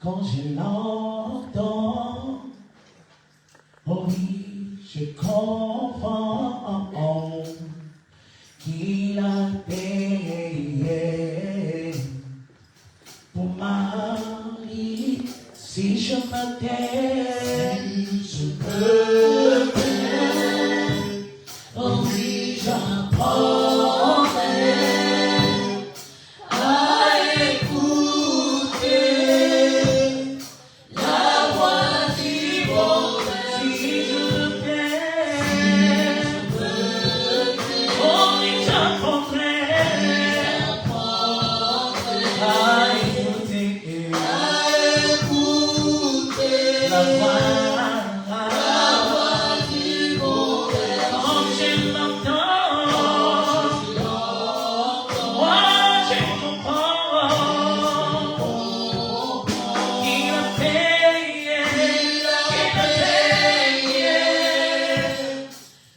Quand je l'entends, oh oui, je comprends qu'il a payé pour ma vie. Si je me tais, je peux faire, oh oui, j'apprendrai à écouter la voix du bon Dieu. Si je me tais, oh oui, j'apprendrai à écouter la voix du bon Dieu. Quand je l'entends, moi je comprends qu'il a payé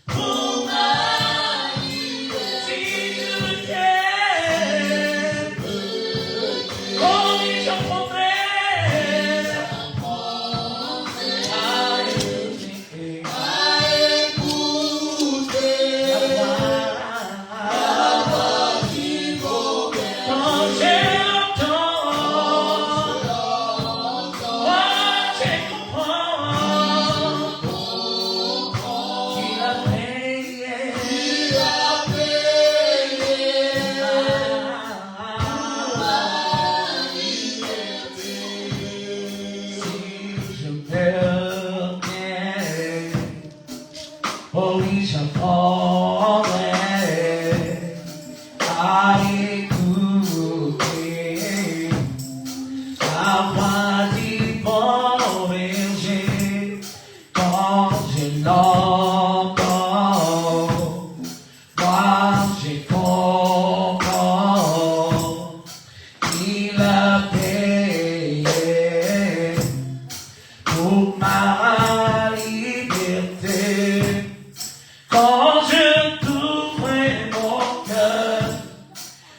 pour ma vie. Si je le t'aime, oh oui, j'apprendrai à écouter la voix du bon Dieu. Quand je l'entends, moi je comprends qu'il a payé. Si je me permets, oh oui, j'apprendrai à écouter la voix du bon berger. Quand je l'entends, moi je comprends qu'il a payé pour ma liberté. Quand je t'ouvrais mon cœur,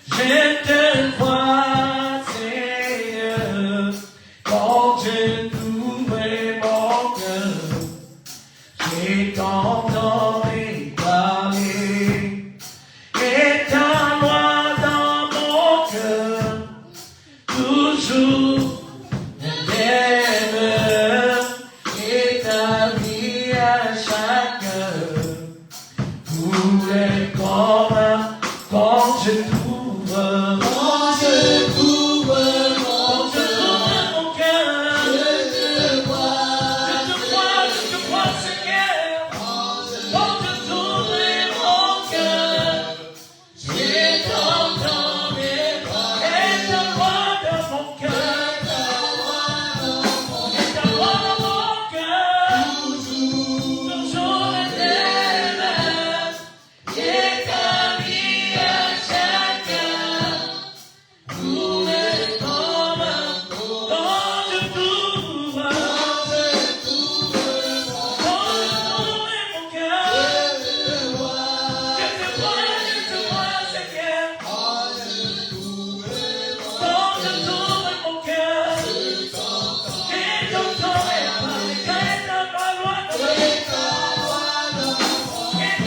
je te vois, Seigneur. Quand je t'ouvrais mon cœur, j'ai t'entendu parler. Et ta loi dans mon cœur, toujours même, et ta vie à chacun. Tout est comme quand je t'ouvre mon cœur, je te vois, Seigneur. Quand je t'ouvre mon cœur, j'ai t'entendu parler. Et ta voix dans mon cœur, et ta voix dans mon cœur, toujours l'éternel. Et ta vie à chacun, tout est comme quand je t'ouvre mon cœur. Je te vois, Seigneur. Quand je t'ouvre mon cœur, j'ai t'entendu parler. Et ta voix dans mon cœur,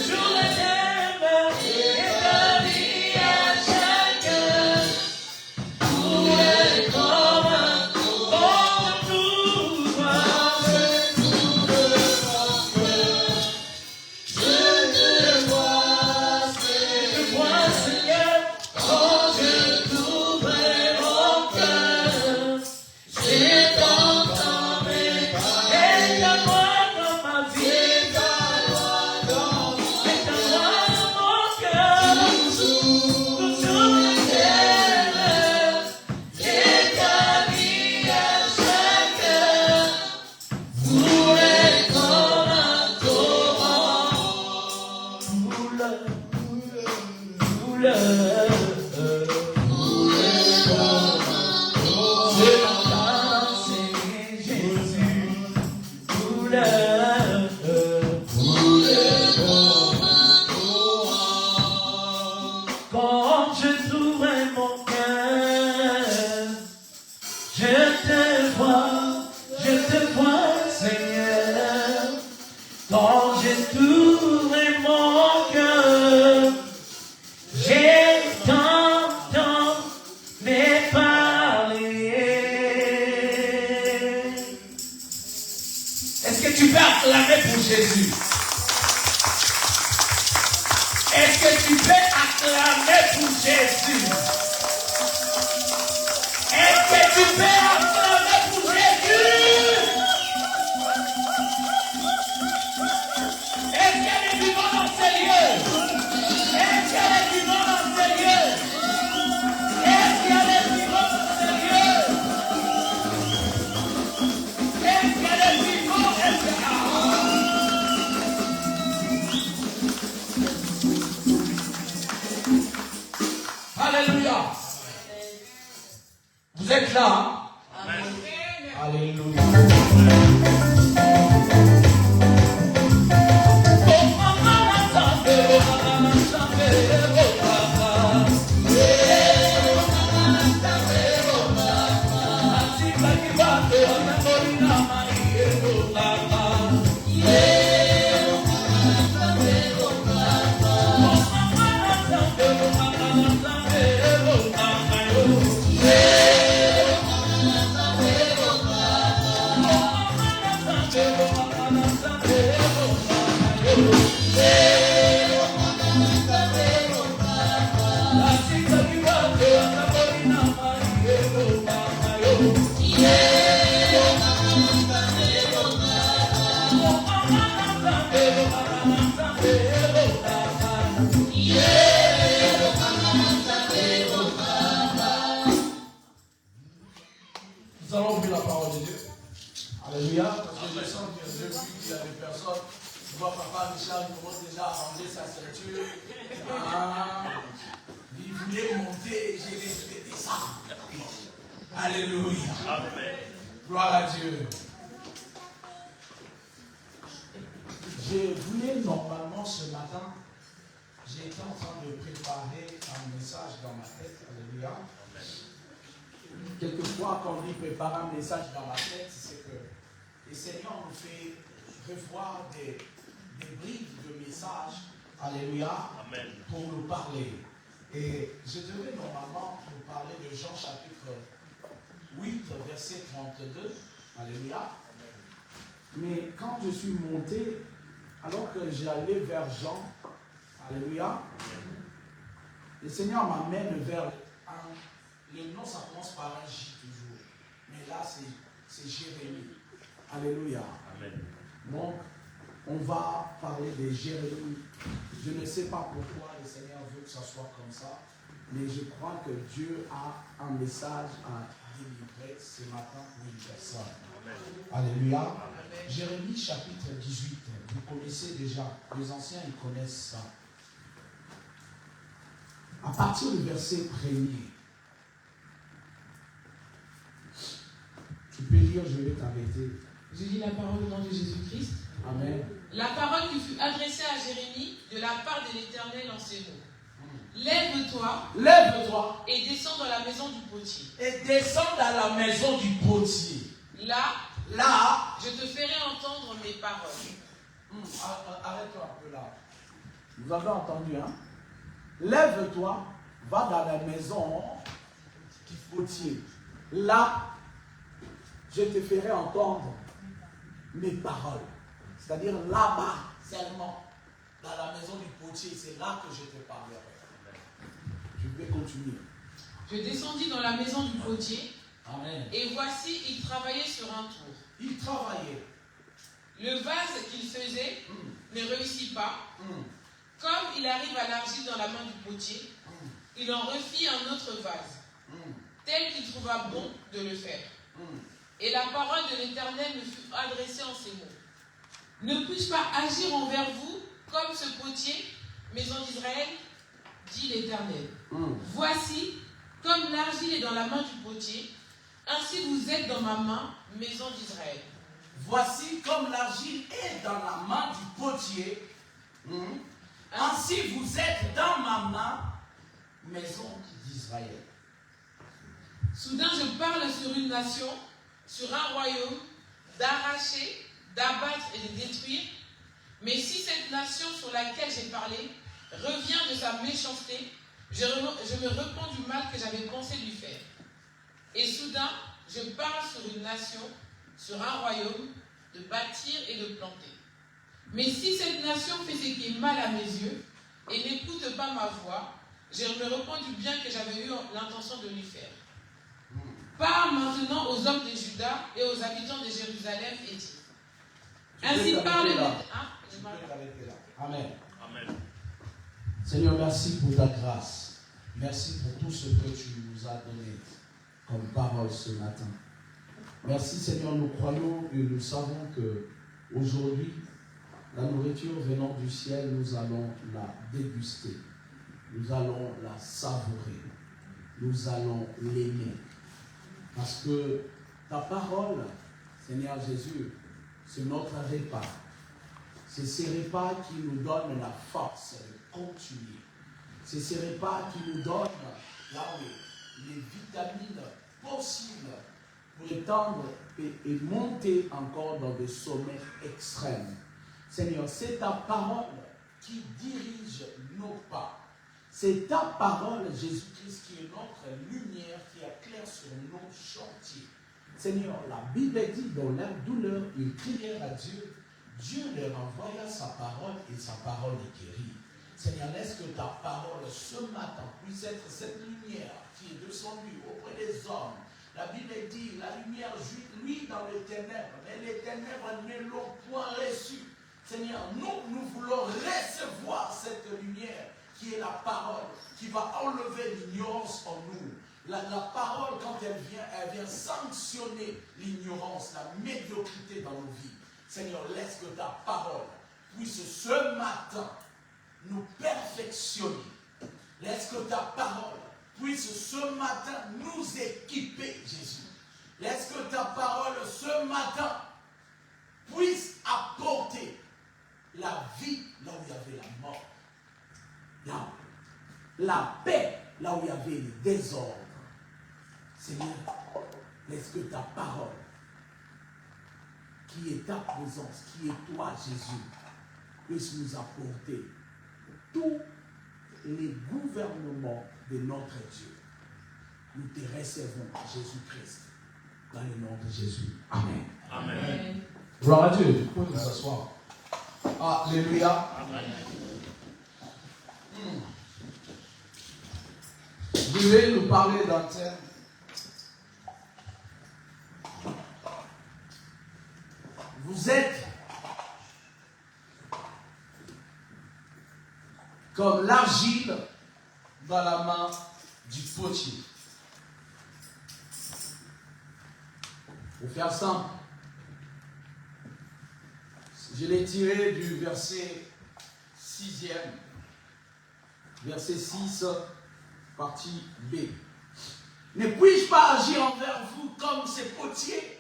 toujours l'éternel. Et ta vie à chacun, tout est comme quand je t'ouvre. Je vois, Seigneur, quand je t'ouvre mon cœur, j'ai t'entendu parler. Et ta voix dans ma vie, et ta voix dans mon cœur, toujours l'éternel. Et ta vie à chacun, tout est comme un torrent. C'est la grâce, c'est Jésus. Quand je t'ouvrais mon cœur, je te vois, Seigneur. Quand je t'ouvrais mon cœur, j'ai tant mais parlé. Est-ce que tu peux acclamer pour Jésus? Est-ce que tu peux acclamer pour Jésus? Est-ce que tu peux acclamer pour Jésus? Est-ce qu'il y a des vivants dans ce lieu? Est-ce qu'il y a des vivants dans ce lieu? Est-ce qu'il y a des vivants dans ce lieu? Est-ce qu'il y a des vivants? Est-ce qu'il y a... Alléluia. Vous êtes là, hein? Amen. Alléluia. Nous allons ouvrir la parole de Dieu. Alléluia. Parce que je sens que depuis qu'il y a des personnes, je vois papa Michel commence déjà à ranger sa ceinture. Il voulait monter et j'ai respecté ça. Alléluia. Amen. Gloire à Dieu. Je voulais normalement ce matin, j'étais en train de préparer un message dans ma tête. Alléluia. Quelquefois, quand on dit préparer un message dans la tête, c'est que le Seigneur nous fait revoir des bribes de messages, alléluia, amen, pour nous parler. Et je devais normalement nous parler de Jean chapitre 8, verset 32, alléluia. Mais quand je suis monté, alors que j'allais vers Jean, alléluia, le Seigneur m'amène vers le nom, ça commence par un J toujours. Mais là, c'est Jérémie. Alléluia. Amen. Donc, on va parler de Jérémie. Je ne sais pas pourquoi le Seigneur veut que ça soit comme ça, mais je crois que Dieu a un message à délivrer ce matin pour une personne. Amen. Alléluia. Amen. Jérémie chapitre 18. Vous connaissez déjà. Les anciens, ils connaissent ça. À partir du verset 1er. Tu peux lire, je vais t'arrêter. Je lis la parole au nom de Jésus-Christ. Amen. La parole qui fut adressée à Jérémie de la part de l'Éternel en ces mots. Lève-toi et descends dans la maison du potier. Et descends dans la maison du potier. Là, je te ferai entendre mes paroles. Arrête-toi un peu là. Vous avez entendu, hein? Lève-toi, va dans la maison du potier. Là, je te ferai entendre mes paroles. C'est-à-dire là-bas, seulement, dans la maison du potier, c'est là que je te parlerai. Je vais continuer. Je descendis dans la maison du potier. Amen. Et voici, il travaillait sur un tour. Il travaillait. Le vase qu'il faisait ne réussit pas. Comme il arrive à l'argile dans la main du potier, il en refit un autre vase, tel qu'il trouva bon de le faire. Et la parole de l'Éternel me fut adressée en ces mots. Ne puis-je pas agir envers vous comme ce potier, maison d'Israël, dit l'Éternel. Voici, comme l'argile est dans la main du potier, ainsi vous êtes dans ma main, maison d'Israël. Voici, comme l'argile est dans la main du potier, ainsi vous êtes dans ma main, maison d'Israël. Soudain, je parle sur une nation, sur un royaume, d'arracher, d'abattre et de détruire. Mais si cette nation sur laquelle j'ai parlé revient de sa méchanceté, je me repens du mal que j'avais pensé lui faire. Et soudain, je parle sur une nation, sur un royaume, de bâtir et de planter. Mais si cette nation fait ce qui est mal à mes yeux et n'écoute pas ma voix, je me repens du bien que j'avais eu l'intention de lui faire. Parle maintenant aux hommes de Juda et aux habitants de Jérusalem et dis. Ainsi parle Amen. Amen. Seigneur, merci pour ta grâce. Merci pour tout ce que tu nous as donné comme parole ce matin. Merci Seigneur, nous croyons et nous savons que aujourd'hui, la nourriture venant du ciel, nous allons la déguster. Nous allons la savourer. Nous allons l'aimer. Parce que ta parole, Seigneur Jésus, c'est notre repas. C'est ces repas qui nous donnent la force de continuer. C'est ces repas qui nous donnent là, les vitamines possibles pour étendre et monter encore dans des sommets extrêmes. Seigneur, c'est ta parole qui dirige nos pas. C'est ta parole, Jésus-Christ, qui est notre lumière, qui éclaire sur nos chantiers. Seigneur, la Bible dit, dans leur douleur, ils crièrent à Dieu. Dieu leur envoya sa parole et sa parole les guérit. Seigneur, laisse que ta parole ce matin puisse être cette lumière qui est descendue auprès des hommes. La Bible dit, la lumière luit dans les ténèbres, mais les ténèbres ne l'ont point reçue. Seigneur, nous voulons recevoir cette lumière qui est la parole, qui va enlever l'ignorance en nous. La parole, quand elle vient sanctionner l'ignorance, la médiocrité dans nos vies. Seigneur, laisse que ta parole puisse ce matin nous perfectionner. Laisse que ta parole puisse ce matin nous équiper, Jésus. Laisse que ta parole ce matin puisse apporter la vie là où il y avait la mort. Là, la paix là où il y avait le désordre. Seigneur, laisse que ta parole, qui est ta présence, qui est toi, Jésus, puisse nous apporter tous les gouvernements de notre Dieu. Nous te recevons, Jésus-Christ, dans le nom de Jésus. Amen. Amen. Gloire à Dieu. Vous pouvez vous asseoir. Alléluia. Amen. Je vais nous parler d'un thème. Vous êtes comme l'argile dans la main du potier. Pour faire simple, je l'ai tiré du verset 6e, verset 6, partie B. Ne puis-je pas agir envers vous comme ces potiers,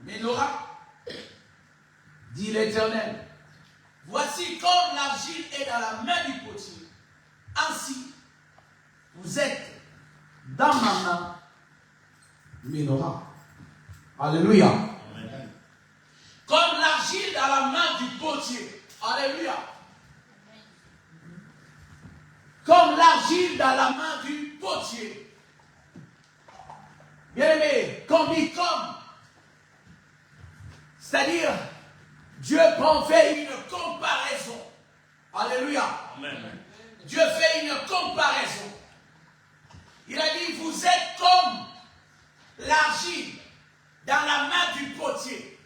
Ménorah, dit l'Éternel. Voici comme l'argile est dans la main du potier, ainsi vous êtes dans ma main, Ménorah. Alléluia. Amen. Comme l'argile dans la main du potier. Alléluia. Comme l'argile dans la main du potier. Bien aimé, comme. C'est-à-dire, Dieu fait une comparaison. Alléluia. Amen. Dieu fait une comparaison. Il a dit, vous êtes comme l'argile dans la main du potier.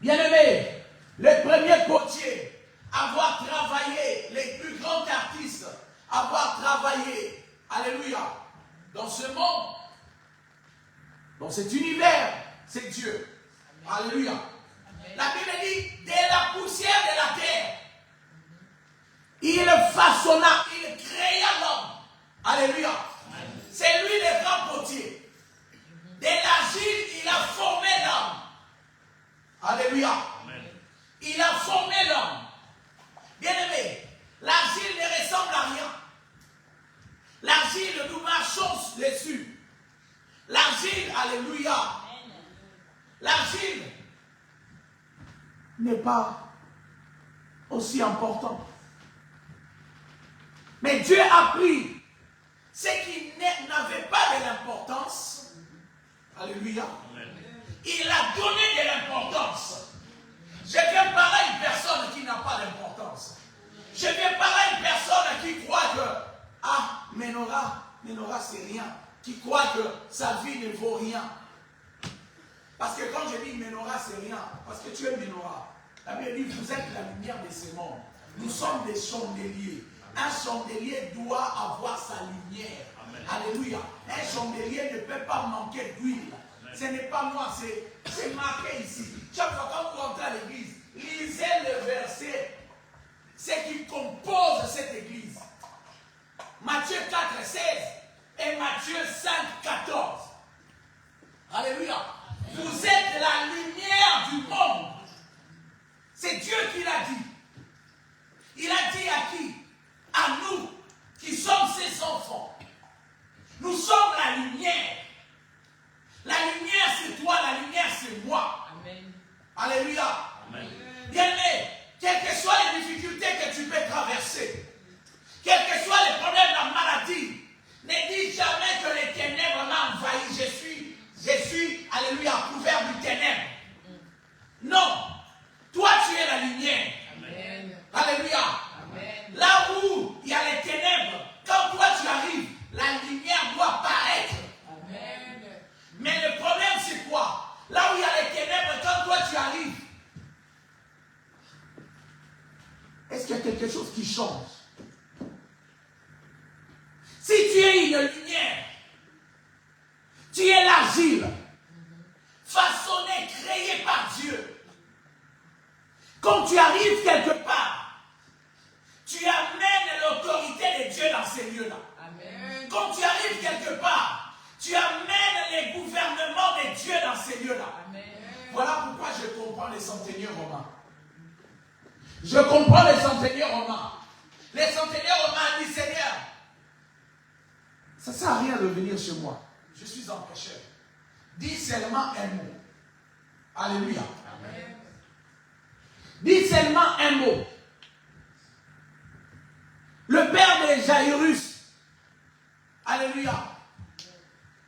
Bien-aimé, le premier potier, avoir travaillé, les plus grands artistes, avoir travaillé, alléluia, dans ce monde, dans cet univers, c'est Dieu. Alléluia. Amen. La Bible dit, de la poussière de la terre, il façonna, il créa l'homme. Alléluia. Amen. C'est lui le grand potier. De l'argile, il a formé l'homme. Alléluia. Amen. Il a formé l'homme. Bien-aimé, l'argile ne ressemble à rien. dessus. L'argile, alléluia. L'argile n'est pas aussi important. Mais Dieu a pris ce qui n'avait pas de l'importance. Alléluia. Il a donné de l'importance. Je viens parler à une personne qui n'a pas d'importance. Je viens parler à une personne qui croit que Ménorah c'est rien. Qui croit que sa vie ne vaut rien. Parce que quand je dis Ménorah c'est rien, parce que tu es Ménorah. La Bible dit vous êtes la lumière de ce monde. Nous sommes des chandeliers. Un chandelier doit avoir sa lumière. Amen. Alléluia. Un chandelier ne peut pas manquer d'huile. Ce n'est pas moi, c'est marqué ici. Chaque fois quand vous rentrez à l'église, lisez le verset, ce qui compose cette église. Matthieu 4, 16 et Matthieu 5, 14. Alléluia. Vous êtes la lumière du monde. C'est Dieu qui l'a dit. Il a dit à qui? À nous qui sommes ses enfants. Nous sommes la lumière. La lumière c'est toi, la lumière c'est moi. Amen. Alléluia. Amen. Bien-aimé, quelles que soient les difficultés que tu peux traverser, quels que soient les problèmes, la maladie, ne dis jamais que les ténèbres m'ont envahi. Je suis, alléluia, couvert du ténèbre. Non. Toi, tu es la lumière. Amen. Alléluia. Amen. Là où il y a les ténèbres, quand toi tu arrives, la lumière doit paraître. Amen. Mais le problème, c'est quoi? Là où il y a les ténèbres, quand toi tu arrives, est-ce qu'il y a quelque chose qui change? Si tu es une lumière, tu es l'argile, façonnée, créée par Dieu. Quand tu arrives quelque part, tu amènes l'autorité de Dieu dans ces lieux-là. Amen. Quand tu arrives quelque part, tu amènes les gouvernements de Dieu dans ces lieux-là. Amen. Voilà pourquoi je comprends les centeniers romains. Je comprends les centeniers romains. Les centeniers romains disent, Seigneur, ça ne sert à rien de venir chez moi. Je suis un pécheur. Dis seulement un mot. Alléluia. Amen. Dis seulement un mot. Le père de Jairus, alléluia,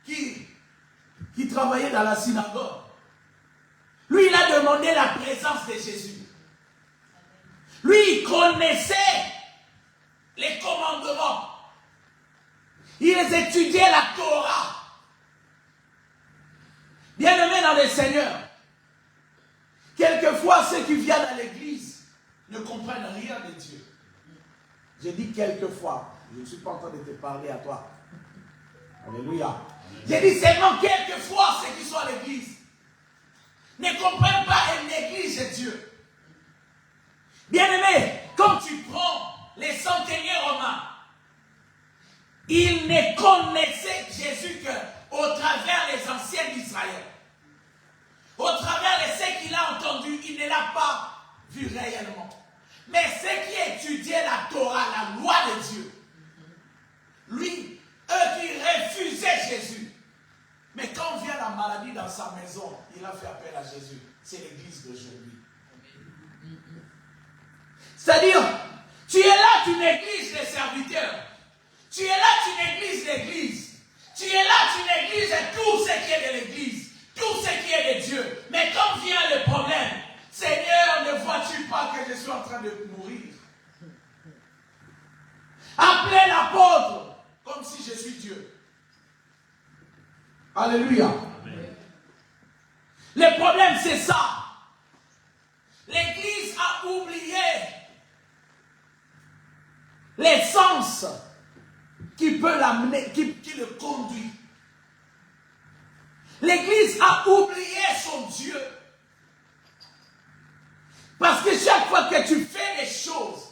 qui travaillait dans la synagogue, lui, il a demandé la présence de Jésus. Lui, il connaissait les commandements. Il étudiait la Torah. Bien-aimés dans le Seigneur, quelquefois, ceux qui viennent à l'église ne comprennent rien de Dieu. Je dis quelquefois, je ne suis pas en train de te parler à toi. Alléluia. Je dis seulement quelquefois, ceux qui sont à l'église ne comprennent pas et négligent Dieu. Bien-aimé, quand tu prends les centeniers romains, ils ne connaissaient Jésus qu'au travers des anciens d'Israël. Au travers de ce qu'il a entendu, il ne l'a pas vu réellement. Mais ceux qui étudiaient la Torah, la loi de Dieu, lui, eux qui refusaient Jésus. Mais quand vient la maladie dans sa maison, il a fait appel à Jésus. C'est l'église d'aujourd'hui. C'est-à-dire, tu es là, tu négliges les serviteurs. Tu es là, tu négliges l'église. Tu es là, tu négliges tout ce qui est de l'église. Tout ce qui est de Dieu. Mais quand vient le problème, Seigneur, ne vois-tu pas que je suis en train de mourir? Appelez l'apôtre comme si je suis Dieu. Alléluia. Amen. Le problème, c'est ça. L'église a oublié l'essence qui peut l'amener, qui le conduit. L'église a oublié son Dieu. Parce que chaque fois que tu fais des choses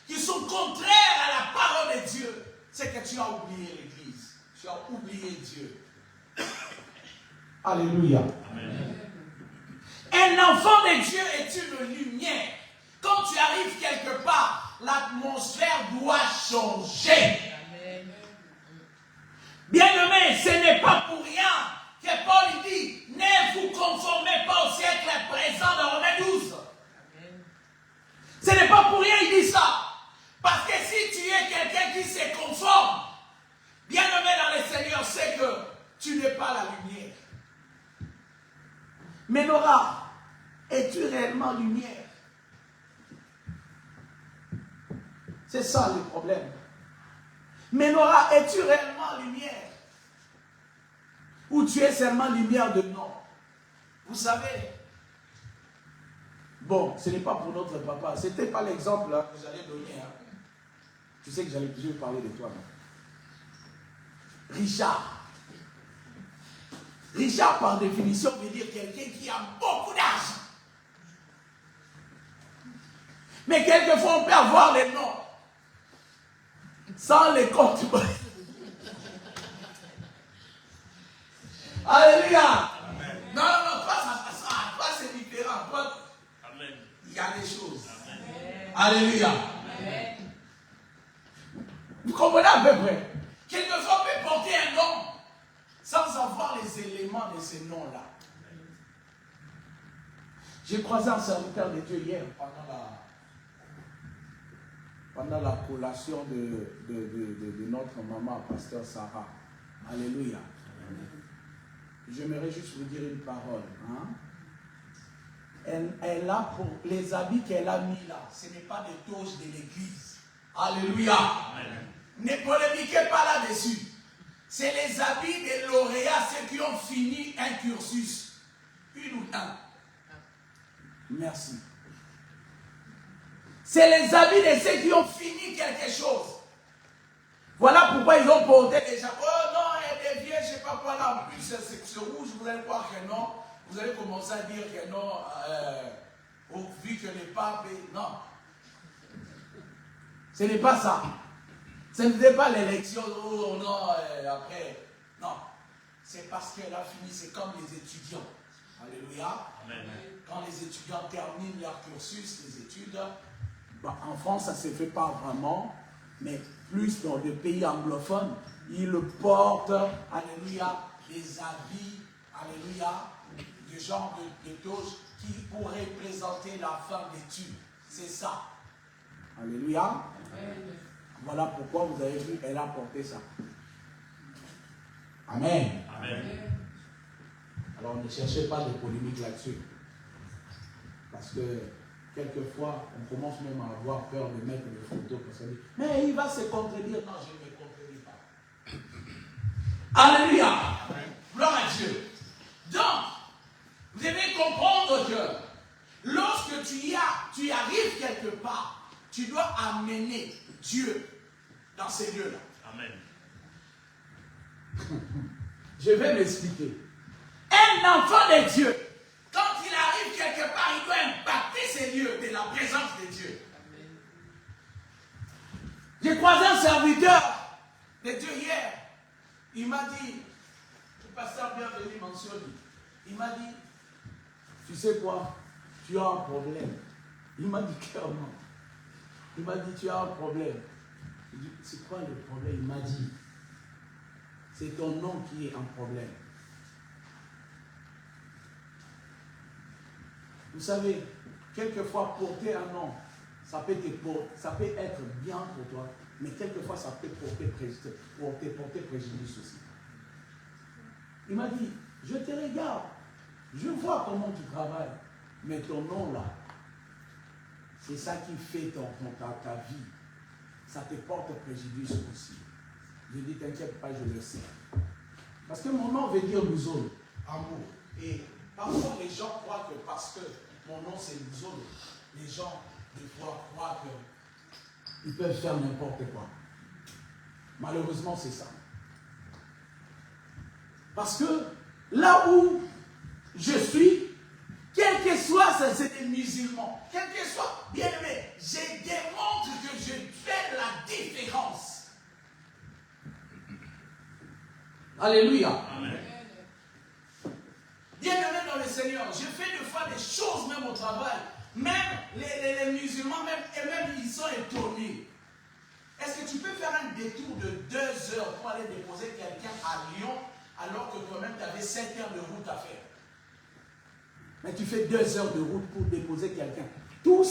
qui sont contraires à la parole de Dieu, c'est que tu as oublié l'église. Tu as oublié Dieu. Alléluia. Amen. Un enfant de Dieu est une lumière. Quand tu arrives quelque part, l'atmosphère doit changer. Bien-aimé, Menorah, es-tu réellement lumière? C'est ça le problème. Menorah, es-tu réellement lumière? Ou tu es seulement lumière de nom? Vous savez, bon, ce n'est pas pour notre papa. Ce n'était pas l'exemple que j'allais donner. Hein. Tu sais que j'allais toujours parler de toi. Non? Richard. Richard, par définition, veut dire quelqu'un qui a beaucoup d'argent. Mais quelquefois, on peut avoir les noms sans les comptes. Alléluia. Non, pas ça. Pas c'est différent. Toi, amen. Il y a des choses. Amen. Alléluia. Amen. Vous comprenez à peu près? Quelquefois, on peut porter un nom sans avoir les éléments de ce nom-là. J'ai croisé un serviteur de Dieu hier pendant la collation de notre maman, pasteur Sarah. Alléluia. J'aimerais juste vous dire une parole. Hein? Elle a pour les habits qu'elle a mis là, ce n'est pas des toges de l'église. Alléluia. Amen. Ne polémiquez pas là-dessus. C'est les habits des lauréats, ceux qui ont fini un cursus. Une ou un. Merci. C'est les habits de ceux qui ont fini quelque chose. Voilà pourquoi ils ont porté déjà. Oh non, elle est vieille, je ne sais pas quoi là. En plus, c'est rouge, vous allez croire que non. Vous allez commencer à dire que non, vu que les papes. Non. Ce n'est pas ça. Ce n'était pas l'élection. Oh non, après. Non. C'est parce qu'elle a fini, c'est comme les étudiants. Alléluia. Amen. Quand les étudiants terminent leur cursus, les études, bah, en France, ça ne se fait pas vraiment, mais plus dans les pays anglophones, ils le portent, alléluia, des habits, alléluia, du genre de toge qui pourrait représenter la fin d'études. C'est ça. Alléluia. Amen. Voilà pourquoi vous avez vu, elle a porté ça. Amen. Amen. Alors ne cherchez pas de polémique là-dessus. Parce que quelquefois, on commence même à avoir peur de mettre des photos pour se dire, mais il va se contredire. Non, je ne me contredis pas. Alléluia. Gloire à Dieu. Donc, vous devez comprendre que lorsque tu arrives quelque part, tu dois amener Dieu dans ces lieux-là. Amen. Je vais m'expliquer. Un enfant de Dieu, quand il arrive quelque part, il doit impacter ces lieux de la présence de Dieu. Amen. J'ai croisé un serviteur de Dieu hier. Il m'a dit, le pasteur bienvenu mentionne, il m'a dit, tu sais quoi, tu as un problème. Il m'a dit clairement, il m'a dit, tu as un problème. Il dit, c'est quoi le problème? Il m'a dit, c'est ton nom qui est un problème. Vous savez, quelquefois porter un nom, ça peut être bien pour toi, mais quelquefois ça peut porter préjudice aussi. Il m'a dit, je te regarde, je vois comment tu travailles, mais ton nom là, c'est ça qui fait ta vie. Ça te porte préjudice aussi. Je dis, t'inquiète pas, je le sais. Parce que mon nom veut dire Luzolo, amour. Et parfois les gens croient que parce que mon nom c'est Luzolo, les gens des fois croient qu'ils peuvent faire n'importe quoi. Malheureusement c'est ça. Parce que là où je suis, quel que soit, c'est des musulmans, quel que soit, bien aimé, je démontre que je fais la différence. Alléluia. Amen. Bien aimé dans le Seigneur, je fais des fois des choses même au travail. Même les musulmans, même ils sont étonnés. Est-ce que tu peux faire un détour de 2 heures pour aller déposer quelqu'un à Lyon alors que toi-même tu avais 7 heures de route à faire? Mais tu fais 2 heures de route pour déposer quelqu'un. Tous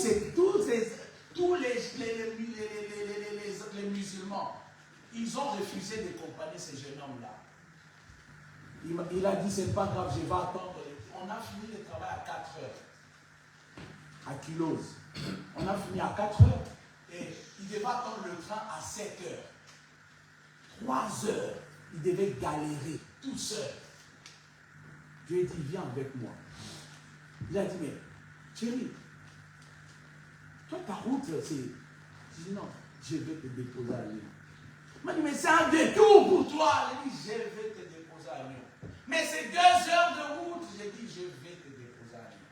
les musulmans, ils ont refusé d'accompagner ces jeunes hommes-là. Il a dit, c'est pas grave, je vais attendre. on a fini le travail à 4 heures. À Kilos. On a fini à 4 heures. Et il devait attendre le train à 7 heures. 3 heures. Il devait galérer tout seul. Je lui ai dit, viens avec moi. Il a dit, mais chérie, toi ta route, c'est... Je dis, non, je vais te déposer à Lyon. Il m'a dit, mais c'est un détour pour toi. Il a dit, je vais te déposer à Lyon. Mais c'est 2 heures de route. J'ai dit, je vais te déposer à Lyon.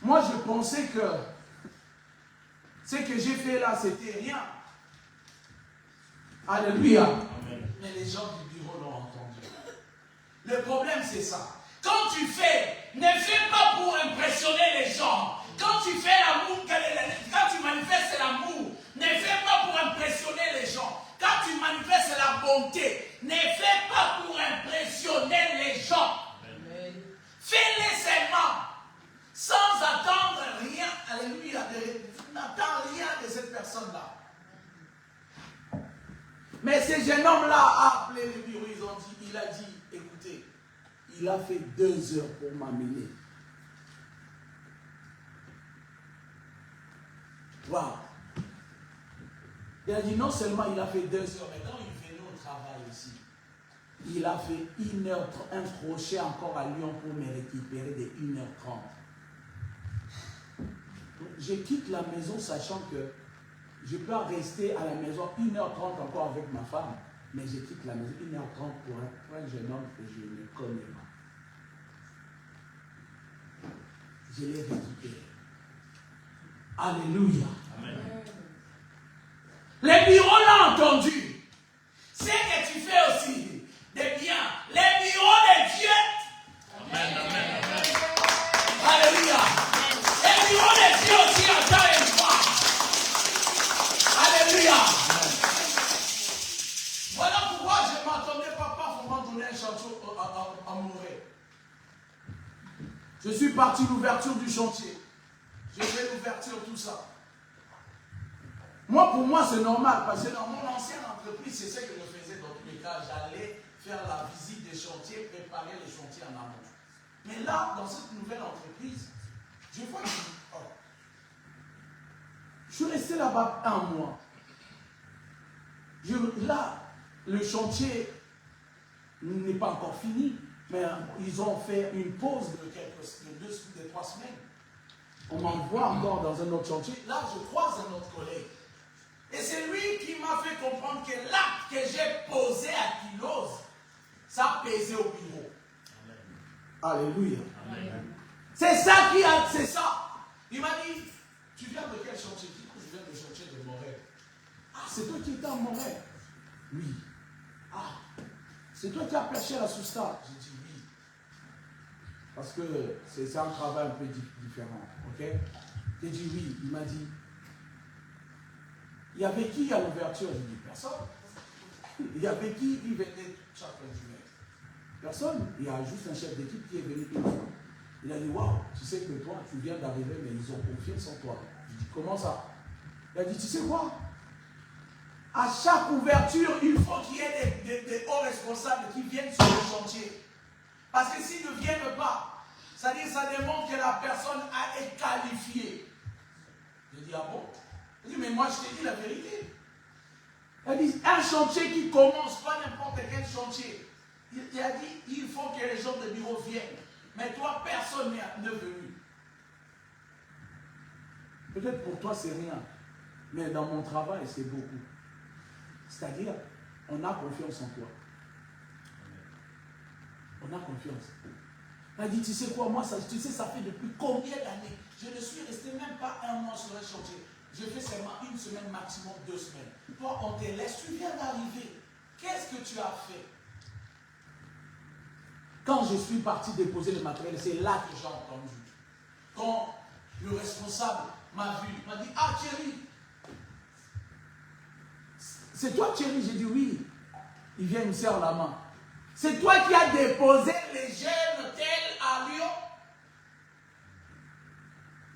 Moi, je pensais que ce que j'ai fait là, c'était rien. Alléluia. Amen. Mais les gens du bureau l'ont entendu. Le problème, c'est ça. Quand tu fais, ne fais pas pour impressionner les gens. Quand tu fais l'amour, quand tu manifestes l'amour, ne fais pas pour impressionner les gens. Quand tu manifestes la bonté, ne fais pas pour impressionner les gens. Amen. Fais-les seulement, sans attendre rien. Alléluia. N'attends rien de cette personne-là. Mais ce jeune homme-là a appelé le bureau, il a dit, écoutez, il a fait 2 heures pour m'amener. Waouh. Il a dit, non seulement il a fait 2 heures, mais quand il venait au travail aussi, il a fait 1h30, un crochet encore à Lyon pour me récupérer de 1h30. Donc, je quitte la maison sachant que je peux rester à la maison 1h30 encore avec ma femme, mais je quitte la maison 1h30 pour un jeune homme que je ne connais pas. Je l'ai récupéré. Alléluia. Amen. Les bureaux l'ont entendu. Ce que tu fais aussi de bien. Les bureaux de Dieu. Amen. Amen. Amen. Alléluia. Les bureaux de Dieu aussi entendent une fois. Alléluia. Voilà pourquoi je ne m'attendais pas pour m'en donner un chantier à mourir. Je suis parti à l'ouverture du chantier. J'ai fait l'ouverture, tout ça. Moi, pour moi, c'est normal, parce que dans mon ancienne entreprise, c'est ce que je faisais dans tous les cas. J'allais faire la visite des chantiers, préparer les chantiers en amont. Mais là, dans cette nouvelle entreprise, je vois que je suis resté là-bas 1 mois. Là, le chantier n'est pas encore fini, mais ils ont fait une pause de 3 semaines. On m'envoie encore dans un autre chantier. Là, je croise un autre collègue. Et c'est lui qui m'a fait comprendre que l'acte que j'ai posé à Kilos, ça pesait au bureau. Amen. Alléluia. Amen. C'est ça qui a, c'est ça. Il m'a dit, tu viens de quel chantier? Je viens du chantier de Morel. Ah, c'est toi qui étais à Morel? Oui. Ah, c'est toi qui as perché la sous-star? J'ai dit oui. Parce que c'est un travail un peu différent. Ok? J'ai dit oui. Il m'a dit, il y avait qui à l'ouverture? J'ai dit personne. Il y avait qui venait chaque fin de journée? Personne. Il y a juste un chef d'équipe qui est venu une fois. Il a dit, waouh, tu sais que toi, tu viens d'arriver, mais ils ont confiance en toi. Je dis, comment ça? Il a dit, tu sais quoi? À chaque ouverture, il faut qu'il y ait des hauts responsables qui viennent sur le chantier. Parce que s'ils ne viennent pas, ça démontre que la personne a été qualifiée. Je dis, ah bon? Il dit, mais moi je t'ai dit la vérité. Elle dit, un chantier qui commence, pas n'importe quel chantier. Il a dit, il faut que les gens de bureau viennent. Mais toi, personne n'est venu. Peut-être pour toi, c'est rien. Mais dans mon travail, c'est beaucoup. C'est-à-dire, on a confiance en toi. On a confiance. Elle a dit, tu sais quoi, moi, tu sais, ça fait depuis combien d'années? Je ne suis resté même pas 1 mois sur un chantier. Je fais seulement 1 semaine, maximum 2 semaines. Toi, on te laisse, tu viens d'arriver. Qu'est-ce que tu as fait? Quand je suis parti déposer le matériel, c'est là que j'ai entendu. Quand le responsable m'a vu, m'a dit, ah Thierry, c'est toi Thierry? J'ai dit oui. Il vient, il me serre la main. C'est toi qui as déposé les jeunes tels à Lyon?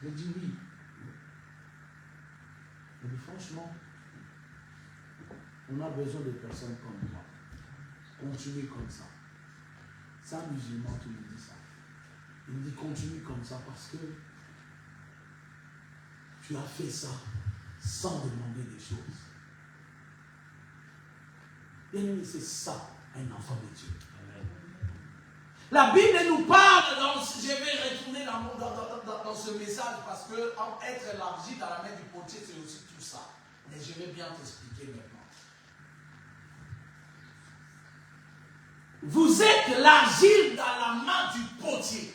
J'ai dit oui. Il dit franchement, on a besoin de personnes comme moi. continue comme ça. C'est un musulman qui me dit ça. Il me dit continue comme ça parce que tu as fait ça sans demander des choses. Bien aimé, c'est ça, un enfant de Dieu. Amen. La Bible nous parle, je vais retourner dans ce message parce que être élargi dans la main du potier, c'est aussi tout ça. Mais je vais bien t'expliquer maintenant. Vous êtes l'argile dans la main du potier.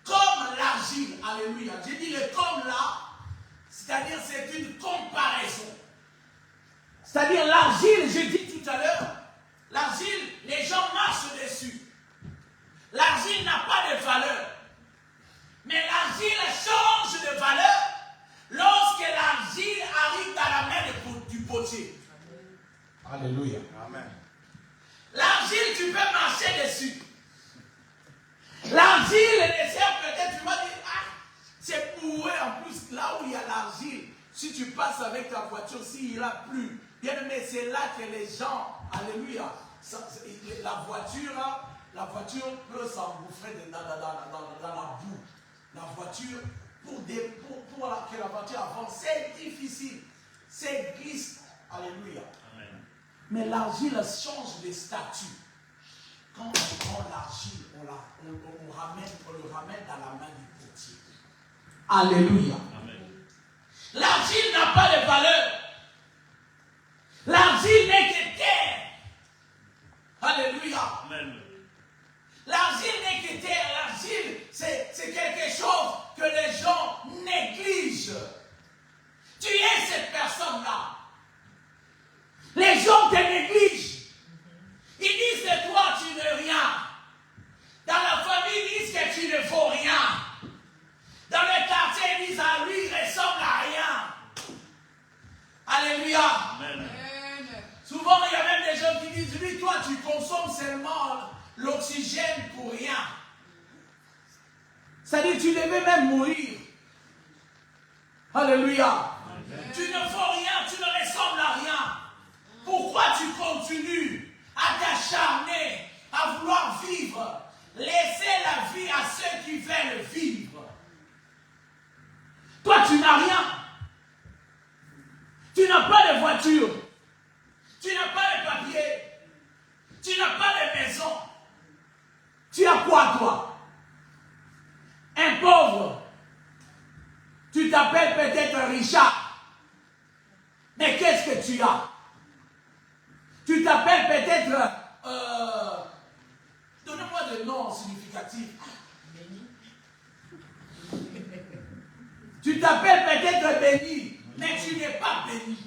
Comme l'argile, alléluia. J'ai dit le comme là, c'est-à-dire c'est une comparaison. C'est-à-dire l'argile, j'ai dit tout à l'heure, l'argile, les gens marchent dessus. L'argile n'a pas de valeur. Mais l'argile change de valeur lorsque l'argile arrive dans la main du potier. Alléluia. Amen. L'argile, tu peux marcher dessus. L'argile, les serres, peut-être, tu vas dire, ah, c'est pourré en plus, là où il y a l'argile. Si tu passes avec ta voiture, s'il n'y a plus, bien aimé, c'est là que les gens, alléluia, la voiture peut s'engouffrer dans la boue. La voiture, pour que la voiture avance, c'est difficile. C'est glisse. Alléluia. Amen. Mais l'argile change de statut. Quand on prend l'argile, on le ramène dans la main du potier. Alléluia. Amen. L'argile n'a pas de valeur. L'argile n'est que terre. Alléluia. Amen. L'argile n'est que terre. L'argile, c'est quelque chose que les gens négligent. Tu es cette personne-là. Les gens te négligent. Ils disent que toi, tu n'es rien. Dans la famille, ils disent que tu ne vaux rien. Dans le quartier, ils disent à lui, il ressemble à rien. Alléluia. Amen. Souvent, il y a même des gens qui disent, lui, toi, tu consommes seulement l'oxygène pour rien. C'est-à-dire, tu devais même mourir. Alléluia. Amen. Tu ne vaux rien, tu ne ressembles à rien. Pourquoi tu continues à t'acharner, à vouloir vivre? Laissez la vie à ceux qui veulent vivre. Toi, tu n'as rien. Tu n'as pas de voiture. Tu n'as pas de papier. Tu n'as pas de maison. Tu as quoi, toi? Un pauvre. Tu t'appelles peut-être Richard. Mais qu'est-ce que tu as? Tu t'appelles peut-être... donnez-moi des noms significatifs. Tu t'appelles peut-être béni, mais tu n'es pas béni.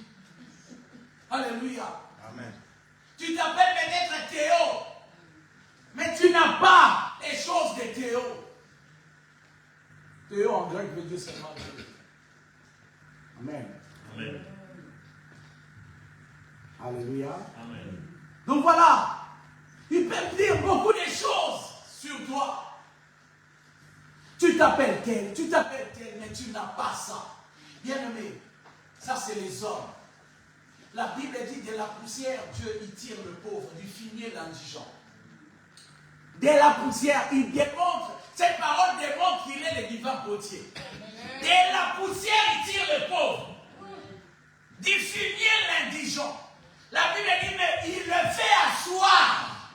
Alléluia. Amen. Tu t'appelles peut-être Théo, mais tu n'as pas les choses de Théo. Théo en grec veut dire seulement Dieu. Amen. Amen. Alléluia. Amen. Donc voilà, ils peuvent dire beaucoup de choses sur toi. Tu t'appelles tel, mais tu n'as pas ça. Bien aimé, ça c'est les hommes. La Bible dit de la poussière, Dieu y tire le pauvre, du fumier l'indigent. De la poussière, il démontre, cette parole démontre qu'il est le divin potier. De la poussière, il tire le pauvre. Du fumier l'indigent. La Bible dit, mais il le fait asseoir.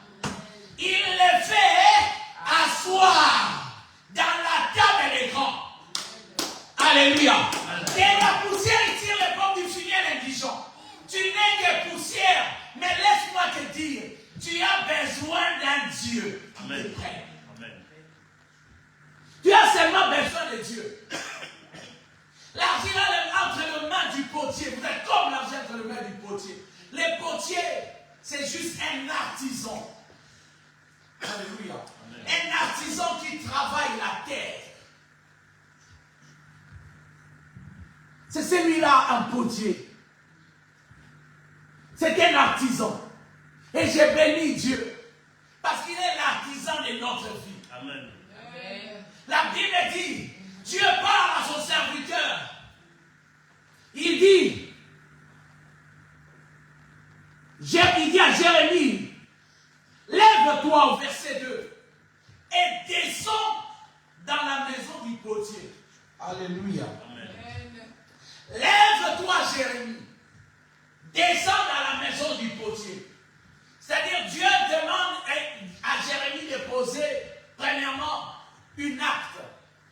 Il le fait asseoir dans la table des grands. Alléluia. De la poussière, il tire le pauvre du fumier l'indigent. Tu n'es que poussière, mais laisse-moi te dire, tu as besoin d'un Dieu. Amen. Amen. Tu as seulement besoin de Dieu. L'argile entre les mains du potier. Vous êtes comme l'argile entre les mains du potier. Le potier, c'est juste un artisan. Alléluia. Amen. Un artisan qui travaille la terre. C'est celui-là, un potier. C'est un artisan. Et j'ai béni Dieu. Parce qu'il est l'artisan de notre vie. Amen. Amen. La Bible dit, Dieu parle à son serviteur. Il dit à Jérémie, Alléluia. Amen. Lève-toi, Jérémie. Descends dans la maison du potier. C'est-à-dire, Dieu demande à Jérémie de poser, premièrement, une acte.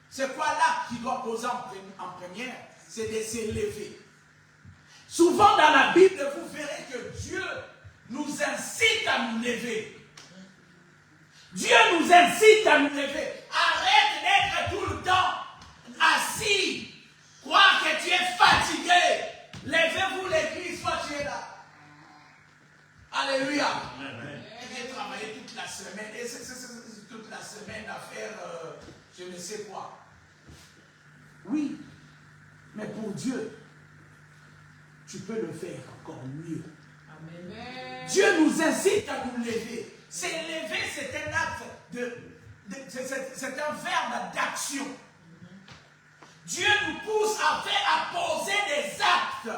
C'est quoi l'acte qu'il doit poser en première? C'est de s'élever. Souvent dans la Bible, vous verrez que Dieu nous incite à nous lever. Dieu nous incite à nous lever. Arrête d'être tout le temps assis. Croire que tu es fatigué. Levez-vous l'église, soit tu es là. Alléluia. J'ai travaillé toute la semaine. Et c'est toute la semaine à faire je ne sais quoi. Oui. Mais pour Dieu, tu peux le faire encore mieux. Amen. Dieu nous incite à nous lever. S'élever, c'est un acte c'est un verbe d'action. Dieu nous pousse à poser des actes.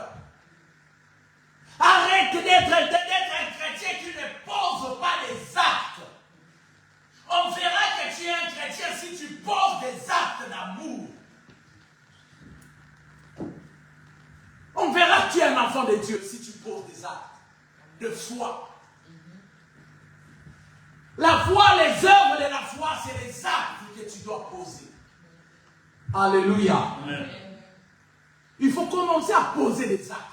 Arrête d'être un chrétien qui ne pose pas des actes. On verra que tu es un chrétien si tu poses des actes d'amour. On verra que tu es un enfant de Dieu si tu poses des actes de foi. La foi, les œuvres de la foi, c'est les actes que tu dois poser. Alléluia. Amen. Il faut commencer à poser des actes.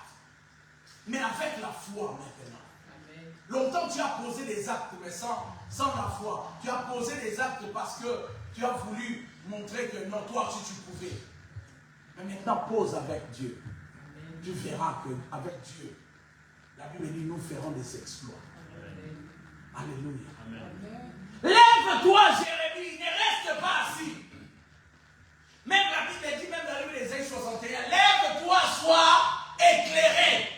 Mais avec la foi maintenant. Amen. Longtemps tu as posé des actes, mais sans la foi. Tu as posé des actes parce que tu as voulu montrer que non, toi aussi tu pouvais. Mais maintenant pose avec Dieu. Amen. Tu verras qu'avec Dieu, la Bible dit nous ferons des exploits. Amen. Alléluia. Amen. Lève-toi, Jérémie, ne reste pas assis. Même la Bible dit, même dans le livre d'Ésaïe 61, lève-toi, sois éclairé.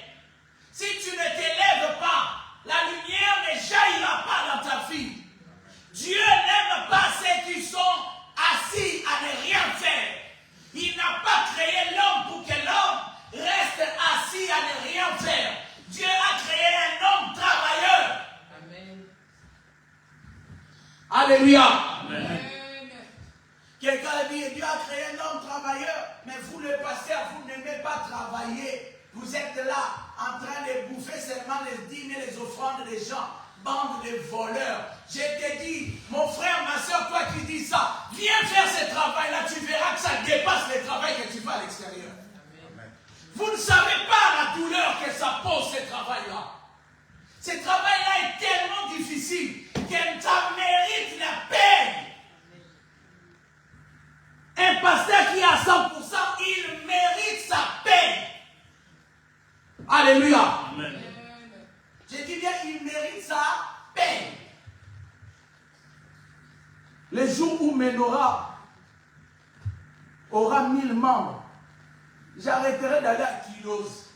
Si tu ne t'élèves pas, la lumière ne jaillira pas dans ta vie. Dieu n'aime pas ceux qui sont assis à ne rien faire. Il n'a pas créé l'homme pour que l'homme reste assis à ne rien faire. Dieu a créé un homme travailleur. Amen. Alléluia. Amen. Quelqu'un a dit, Dieu a créé un homme travailleur, mais vous le pasteur, vous n'aimez pas travailler. Vous êtes là en train de bouffer seulement les dîmes et les offrandes des gens. Bande de voleurs. Je te dis, mon frère, ma soeur, toi qui dis ça, viens faire ce travail-là, tu verras que ça dépasse le travail que tu fais à l'extérieur. Amen. Vous ne savez pas la douleur que ça pose, ce travail-là. Ce travail-là est tellement difficile que ça mérite la peine. Un pasteur qui est à 100%, il mérite sa peine. Alléluia. Amen. Je dis bien, il mérite sa peine. Le jour où Ménorah aura 1000 membres, j'arrêterai d'aller à Kilos,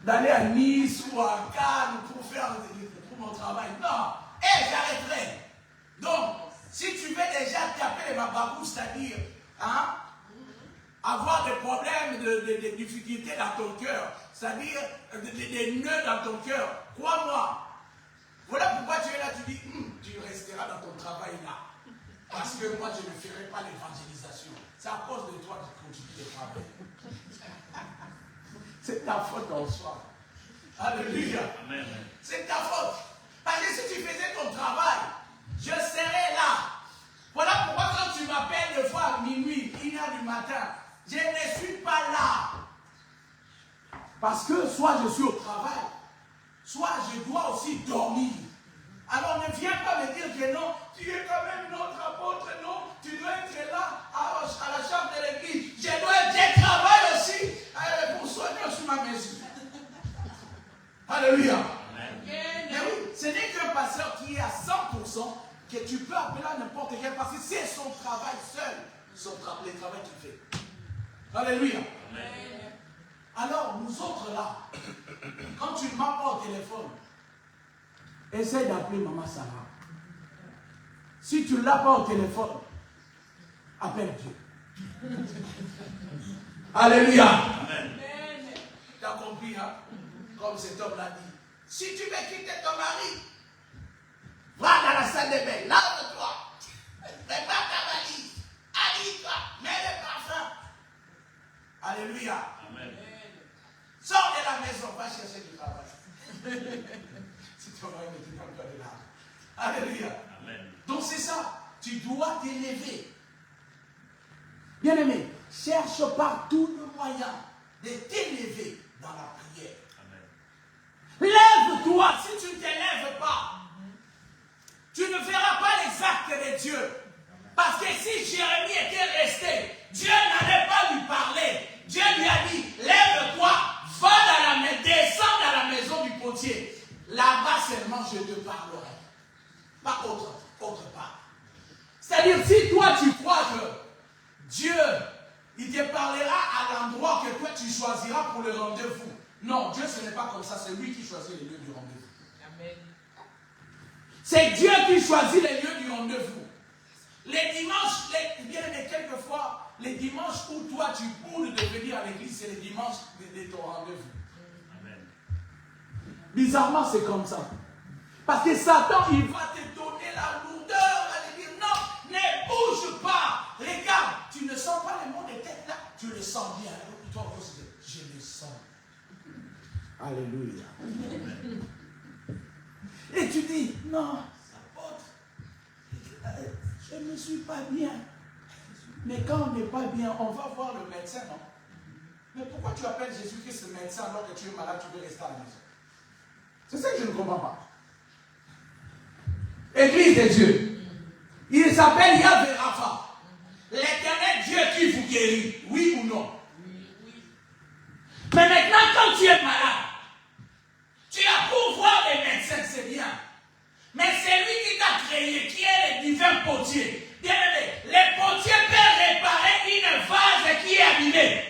d'aller à Nice ou à Cannes pour mon travail. Non, j'arrêterai. Donc, si tu veux déjà taper les mababous, c'est-à-dire avoir des problèmes, des difficultés dans ton cœur, c'est-à-dire des nœuds dans ton cœur, crois-moi. Voilà pourquoi tu es là, tu dis, tu resteras dans ton travail là. Parce que moi, je ne ferai pas l'évangélisation. C'est à cause de toi que tu continues de travailler. C'est ta faute en soi. Alléluia. Amen. C'est ta faute. Parce que si tu faisais ton travail, je serais là. Voilà pourquoi quand tu m'appelles des fois à minuit, 1h du matin, je ne suis pas là. Parce que soit je suis au travail, soit je dois aussi dormir. Alors ne viens pas me dire que non, tu es quand même notre apôtre, non, tu dois être là à la chambre de l'église. Je travaille aussi pour soigner aussi ma maison. Alléluia. Amen. Mais oui, ce n'est qu'un pasteur qui est à 100% que tu peux appeler à n'importe quel, parce que c'est son travail seul, le travail qu'il fait. Alléluia. Amen. Alors, nous autres là, quand tu m'appelles au téléphone, essaye d'appeler Maman Sarah. Si tu ne l'as pas au téléphone, appelle Dieu. Alléluia. Amen. Tu as compris, hein? Comme cet homme l'a dit. Si tu veux quitter ton mari, va dans la salle de bain, lave-toi, prépare ta valise, mets le parfum. Alléluia. Amen. Sors de la maison, va chercher du travail. Si tu vas mettre dans le de là. Alléluia. Amen. Donc c'est ça. Tu dois t'élever. Bien-aimé, cherche par tout le moyen de t'élever dans la prière. Amen. Lève-toi. Si tu ne t'élèves pas, tu ne verras pas les actes de Dieu. Parce que si Jérémie était resté, Dieu n'allait pas lui parler. Dieu lui a dit, lève-toi, va dans la maison, descends dans la maison du potier. Là-bas seulement je te parlerai. Pas autre part. C'est-à-dire, si toi tu crois que Dieu, il te parlera à l'endroit que toi tu choisiras pour le rendez-vous. Non, Dieu ce n'est pas comme ça, c'est lui qui choisit les lieux du rendez-vous. Amen. C'est Dieu qui choisit les lieux du rendez-vous. Les dimanches, quelquefois, les dimanches où toi tu boudes de venir à l'église, c'est les dimanches de ton rendez-vous. Amen. Bizarrement, c'est comme ça. Parce que Satan, il va te donner la lourdeur, va te dire non, ne bouge pas. Regarde, tu ne sens pas le mot de tête là, tu le sens bien. Toi, je le sens. Alléluia. Et tu dis, non, apôtre, je ne suis pas bien. Mais quand on n'est pas bien, on va voir le médecin, non? Mais pourquoi tu appelles Jésus-Christ le médecin alors que tu es malade, tu veux rester à la maison? C'est ça que je ne comprends pas. Église de Dieu. Il s'appelle Yahvé Rapha. L'éternel Dieu qui vous guérit. Oui ou non? Oui. Mais maintenant, quand tu es malade, tu as pour voir les médecins, c'est bien. Mais c'est lui qui t'a créé, qui est le divin potier. Bien-aimé, le potier peut réparer une vase qui est abîmée.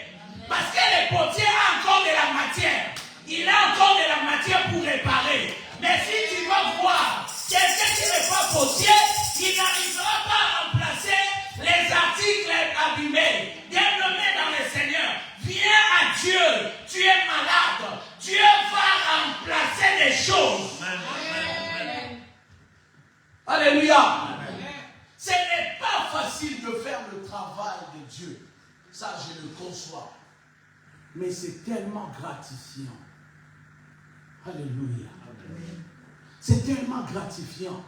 Parce que le potier a encore de la matière. Il a encore de la matière pour réparer. Mais si tu vas voir quelqu'un qui n'est pas potier, il n'arrivera pas à remplacer les articles abîmés. Bien-aimé dans le Seigneur, viens à Dieu. Tu es malade. Dieu va remplacer les choses. Amen. Alléluia. Amen. Ce n'est pas facile de faire le travail de Dieu. Ça, je le conçois. Mais c'est tellement gratifiant. Alléluia. C'est tellement gratifiant.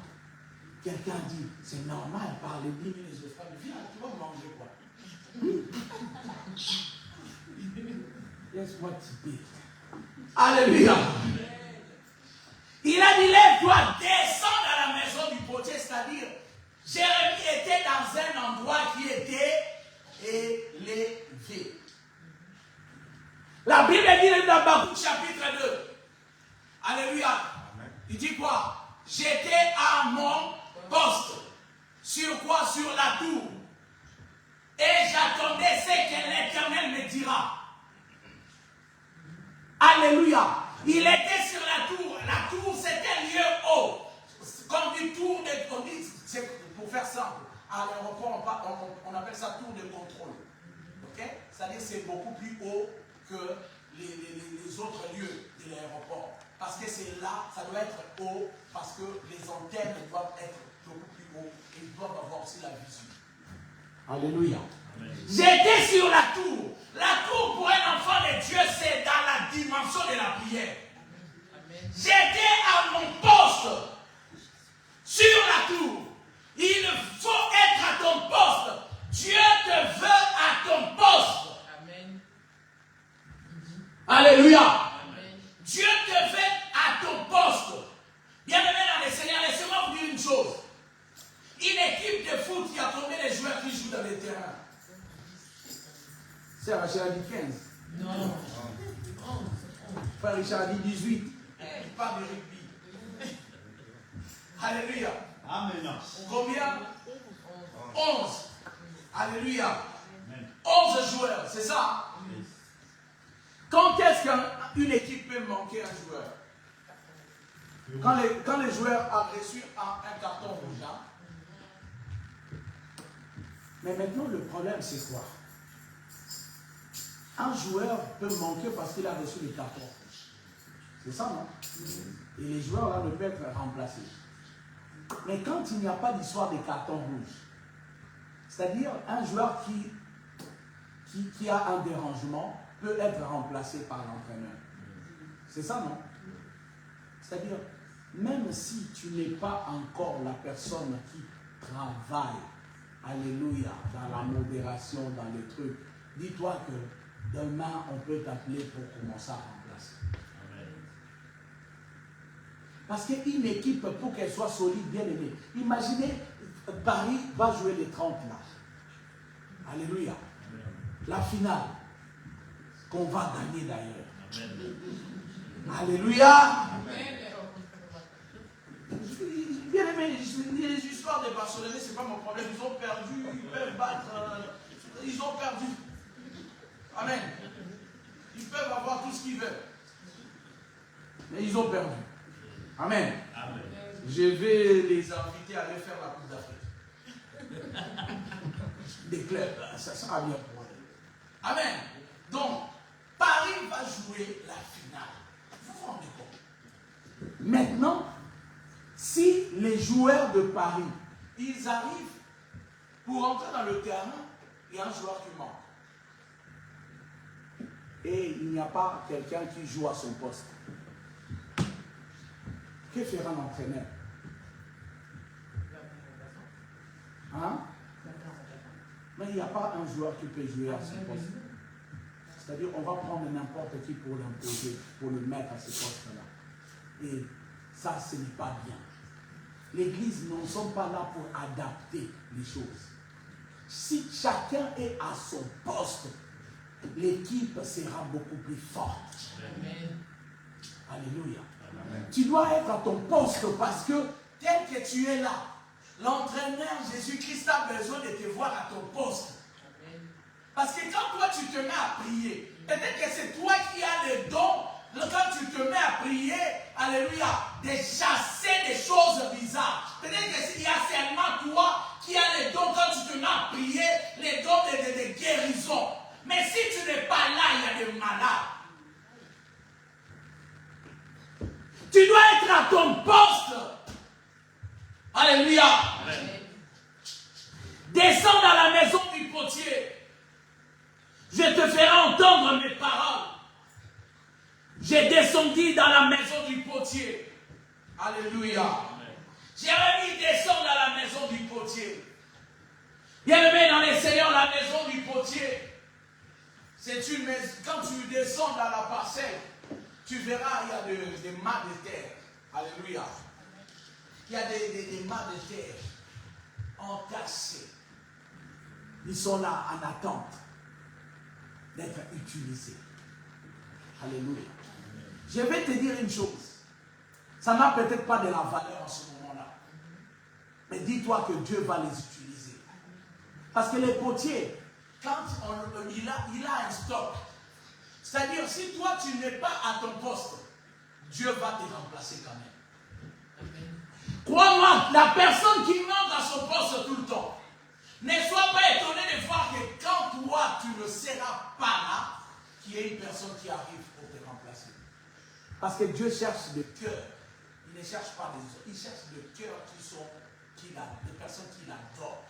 Quelqu'un dit, c'est normal par les 10 000 offrandes. Viens, tu vas manger quoi? Laisse-moi typer. Alléluia. Il a dit, lève-toi, descends dans la maison du potier, c'est-à-dire, Jérémie était dans un endroit qui était élevé. La Bible dit dans Habakkuk chapitre 2. Alléluia. Amen. Il dit quoi? J'étais à mon poste. Sur quoi? Sur la tour. Et j'attendais ce que l'Éternel me dira. Alléluia. Il était sur la tour. La tour, c'était un lieu haut. Comme dit tour de... Pour faire simple, à l'aéroport, on appelle ça tour de contrôle. Ok? C'est-à-dire que c'est beaucoup plus haut que les autres lieux de l'aéroport. Parce que c'est là, ça doit être haut, parce que les antennes doivent être beaucoup plus haut et ils doivent avoir aussi la vision. Alléluia. Amen. J'étais sur la tour. La tour pour un enfant de Dieu, c'est dans la dimension de la prière. Amen. J'étais à mon poste sur la tour. Il faut être à ton poste. Dieu te veut à ton poste. Amen. Alléluia. Amen. Dieu te veut à ton poste. Bien-aimé dans le Seigneur, laissez-moi vous dire une chose. Une équipe de foot, il y a combien de joueurs qui jouent dans les terrains? C'est Richard a dit 15. Non. Frère Richard a dit 18. Il parle de rugby. Alléluia. Amen. Combien? 11. Alléluia. 11 joueurs, c'est ça? Quand est-ce qu'une équipe peut manquer un joueur? Quand les joueurs ont reçu un carton rouge. Hein? Mais maintenant, le problème, c'est quoi? Un joueur peut manquer parce qu'il a reçu le carton rouge. C'est ça, non? Et les joueurs là ne peuvent être remplacés. Mais quand il n'y a pas d'histoire de carton rouge, C'est-à-dire, un joueur qui a un dérangement peut être remplacé par l'entraîneur. C'est ça, non? C'est-à-dire, même si tu n'es pas encore la personne qui travaille, alléluia, dans la modération, dans le truc, dis-toi que demain, on peut t'appeler pour commencer à remplacer. Parce qu'une équipe, pour qu'elle soit solide, bien aimée, imaginez, Paris va jouer les 30 là. Alléluia. La finale, qu'on va gagner d'ailleurs. Alléluia. Bien aimé, les histoires des Barcelonais, ce n'est pas mon problème. Ils ont perdu, ils peuvent battre. Ils ont perdu. Amen. Ils peuvent avoir tout ce qu'ils veulent. Mais ils ont perdu. Amen. Amen. Je vais les inviter à aller faire la Coupe d'Afrique. Des clubs, ça sera bien pour eux. Amen. Donc, Paris va jouer la finale. Vous vous rendez compte? Maintenant, si les joueurs de Paris, ils arrivent pour entrer dans le terrain, il y a un joueur qui manque. Et il n'y a pas quelqu'un qui joue à son poste. Que fera l'entraîneur? Hein? Mais il n'y a pas un joueur qui peut jouer à son poste. C'est-à-dire, on va prendre n'importe qui pour l'imposer, pour le mettre à ce poste-là. Et ça, ce n'est pas bien. L'Église, nous ne sommes pas là pour adapter les choses. Si chacun est à son poste, l'équipe sera beaucoup plus forte. Amen. Alléluia. Amen. Tu dois être à ton poste parce que tel que tu es là, l'entraîneur Jésus-Christ a besoin de te voir à ton poste. Amen. Parce que quand toi tu te mets à prier, peut-être que c'est toi qui as le don, quand tu te mets à prier, alléluia, de chasser des choses bizarres. Peut-être qu'il y a seulement toi qui as le don quand tu te mets à prier, les dons de guérison. Mais si tu n'es pas là, il y a des malades. Tu dois être à ton poste. Alléluia. Amen. Descends dans la maison du potier. Je te ferai entendre mes paroles. J'ai descendu dans la maison du potier. Alléluia. Amen. Jérémie descend dans la maison du potier. Bien-aimé dans les seigneurs, la maison du potier. C'est une maison. Quand tu descends dans la parcelle, tu verras, il y a des mâts de terre. Alléluia. Il y a des mâts de terre entassés. Ils sont là en attente d'être utilisés. Alléluia. Je vais te dire une chose. Ça n'a peut-être pas de la valeur en ce moment-là. Mais dis-toi que Dieu va les utiliser. Parce que les potiers, quand il a un stock, c'est-à-dire si toi tu n'es pas à ton poste, Dieu va te remplacer quand même. Crois-moi, la personne qui manque à son poste tout le temps, ne sois pas étonné de voir que quand toi tu ne seras pas là, qu'il y ait une personne qui arrive pour te remplacer. Parce que Dieu cherche le cœur. Il ne cherche pas les autres. Il cherche le cœur des personnes qui l'adorent.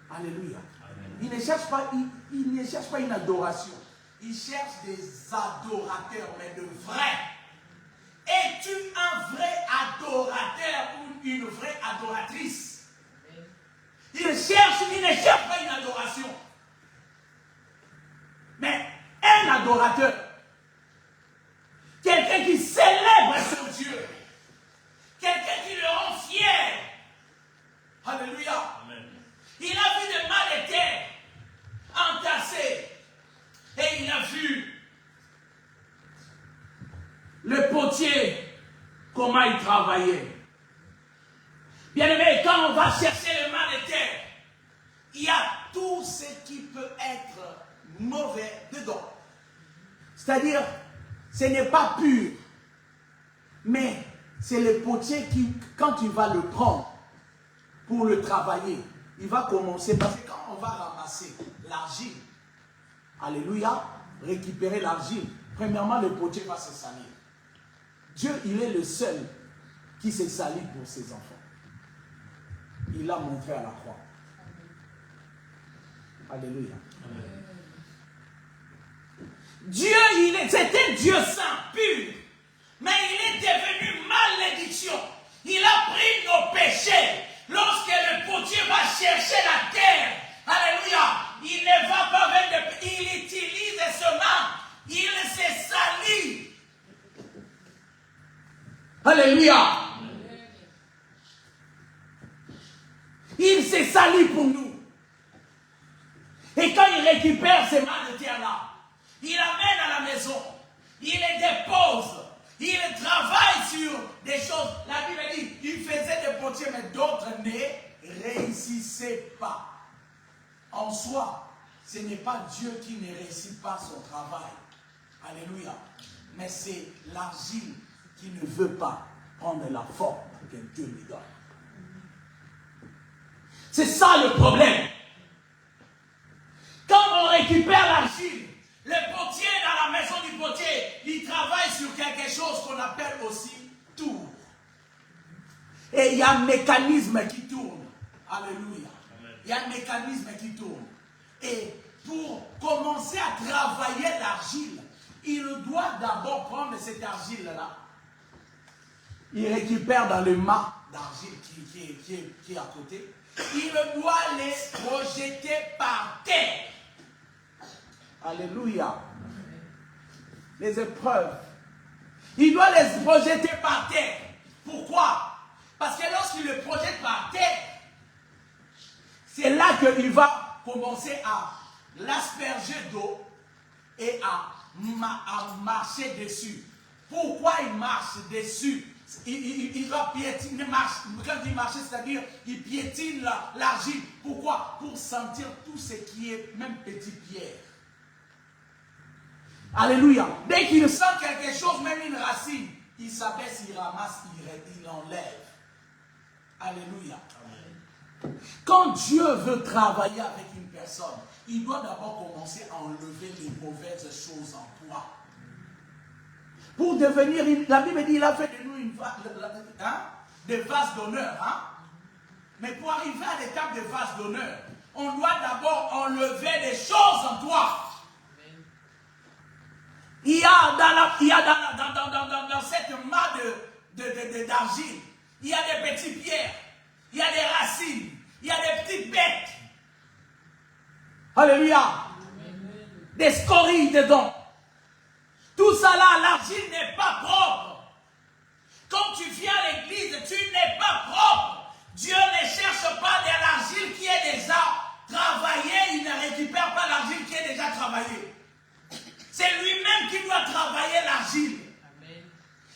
Alléluia. Amen. Il ne cherche pas une adoration. Il cherche des adorateurs, mais de vrais. Es-tu un vrai adorateur ou une vraie adoratrice? Amen. Il ne cherche pas une adoration. Mais un adorateur. Quelqu'un qui célèbre son Dieu. Quelqu'un qui le rend fier. Alléluia. Amen. Il a vu des mâts de terre entassés. Et il a vu le potier, comment il travaillait. Bien aimé, quand on va chercher le mât de terre, il y a tout ce qui peut être mauvais dedans. C'est-à-dire, ce n'est pas pur. Mais c'est le potier qui, quand tu vas le prendre pour le travailler, il va commencer, parce que quand on va ramasser l'argile, alléluia, récupérer l'argile, premièrement, le potier va se salir. Dieu, il est le seul qui se salit pour ses enfants. il l'a montré à la croix. Alléluia. Amen. Dieu, c'était Dieu saint, pur. Mais il est devenu malédiction. Il a pris nos péchés. Lorsque le potier va chercher la terre, alléluia, il ne va pas avec il utilise seulement, il se salit. Alléluia. Il se salit pour nous. Et quand il récupère ces mains de terre-là, il amène à la maison, il les dépose, il travaille sur des choses. La Bible dit, il faisait des potiers, mais d'autres ne réussissaient pas. En soi, ce n'est pas Dieu qui ne réussit pas son travail. Alléluia. Mais c'est l'argile qui ne veut pas prendre la forme que Dieu lui donne. C'est ça le problème. Quand on récupère l'argile, le potier dans la maison du potier, il travaille sur quelque chose qu'on appelle aussi tour. Et il y a un mécanisme qui tourne. Alléluia. Il y a un mécanisme qui tourne. Et pour commencer à travailler l'argile, il doit d'abord prendre cette argile-là. Il récupère dans le mât d'argile qui est à côté. Il doit les projeter par terre. Alléluia. Les épreuves. Il doit les projeter par terre. Pourquoi? Parce que lorsqu'il les projette par terre, c'est là qu'il va commencer à l'asperger d'eau et à marcher dessus. Pourquoi il marche dessus? Il va piétiner, quand il marche, c'est-à-dire il piétine l'argile. Pourquoi? Pour sentir tout ce qui est même petite pierre. Alléluia. Dès qu'il sent quelque chose, même une racine, il s'abaisse, il ramasse, il enlève. Alléluia. Amen. Quand Dieu veut travailler avec une personne, il doit d'abord commencer à enlever les mauvaises choses en toi. Pour devenir, la Bible dit, il a fait de nous des vases d'honneur. Hein? Mais pour arriver à l'étape des vases d'honneur, on doit d'abord enlever des choses en toi. Il y a dans cette main d'argile, il y a des petites pierres, il y a des racines, il y a des petites bêtes. Alléluia. Des scories dedans. Tout ça là, l'argile n'est pas propre. Quand tu viens à l'église, tu n'es pas propre. Dieu ne cherche pas de l'argile qui est déjà travaillée. Il ne récupère pas l'argile qui est déjà travaillée. C'est lui-même qui doit travailler l'argile.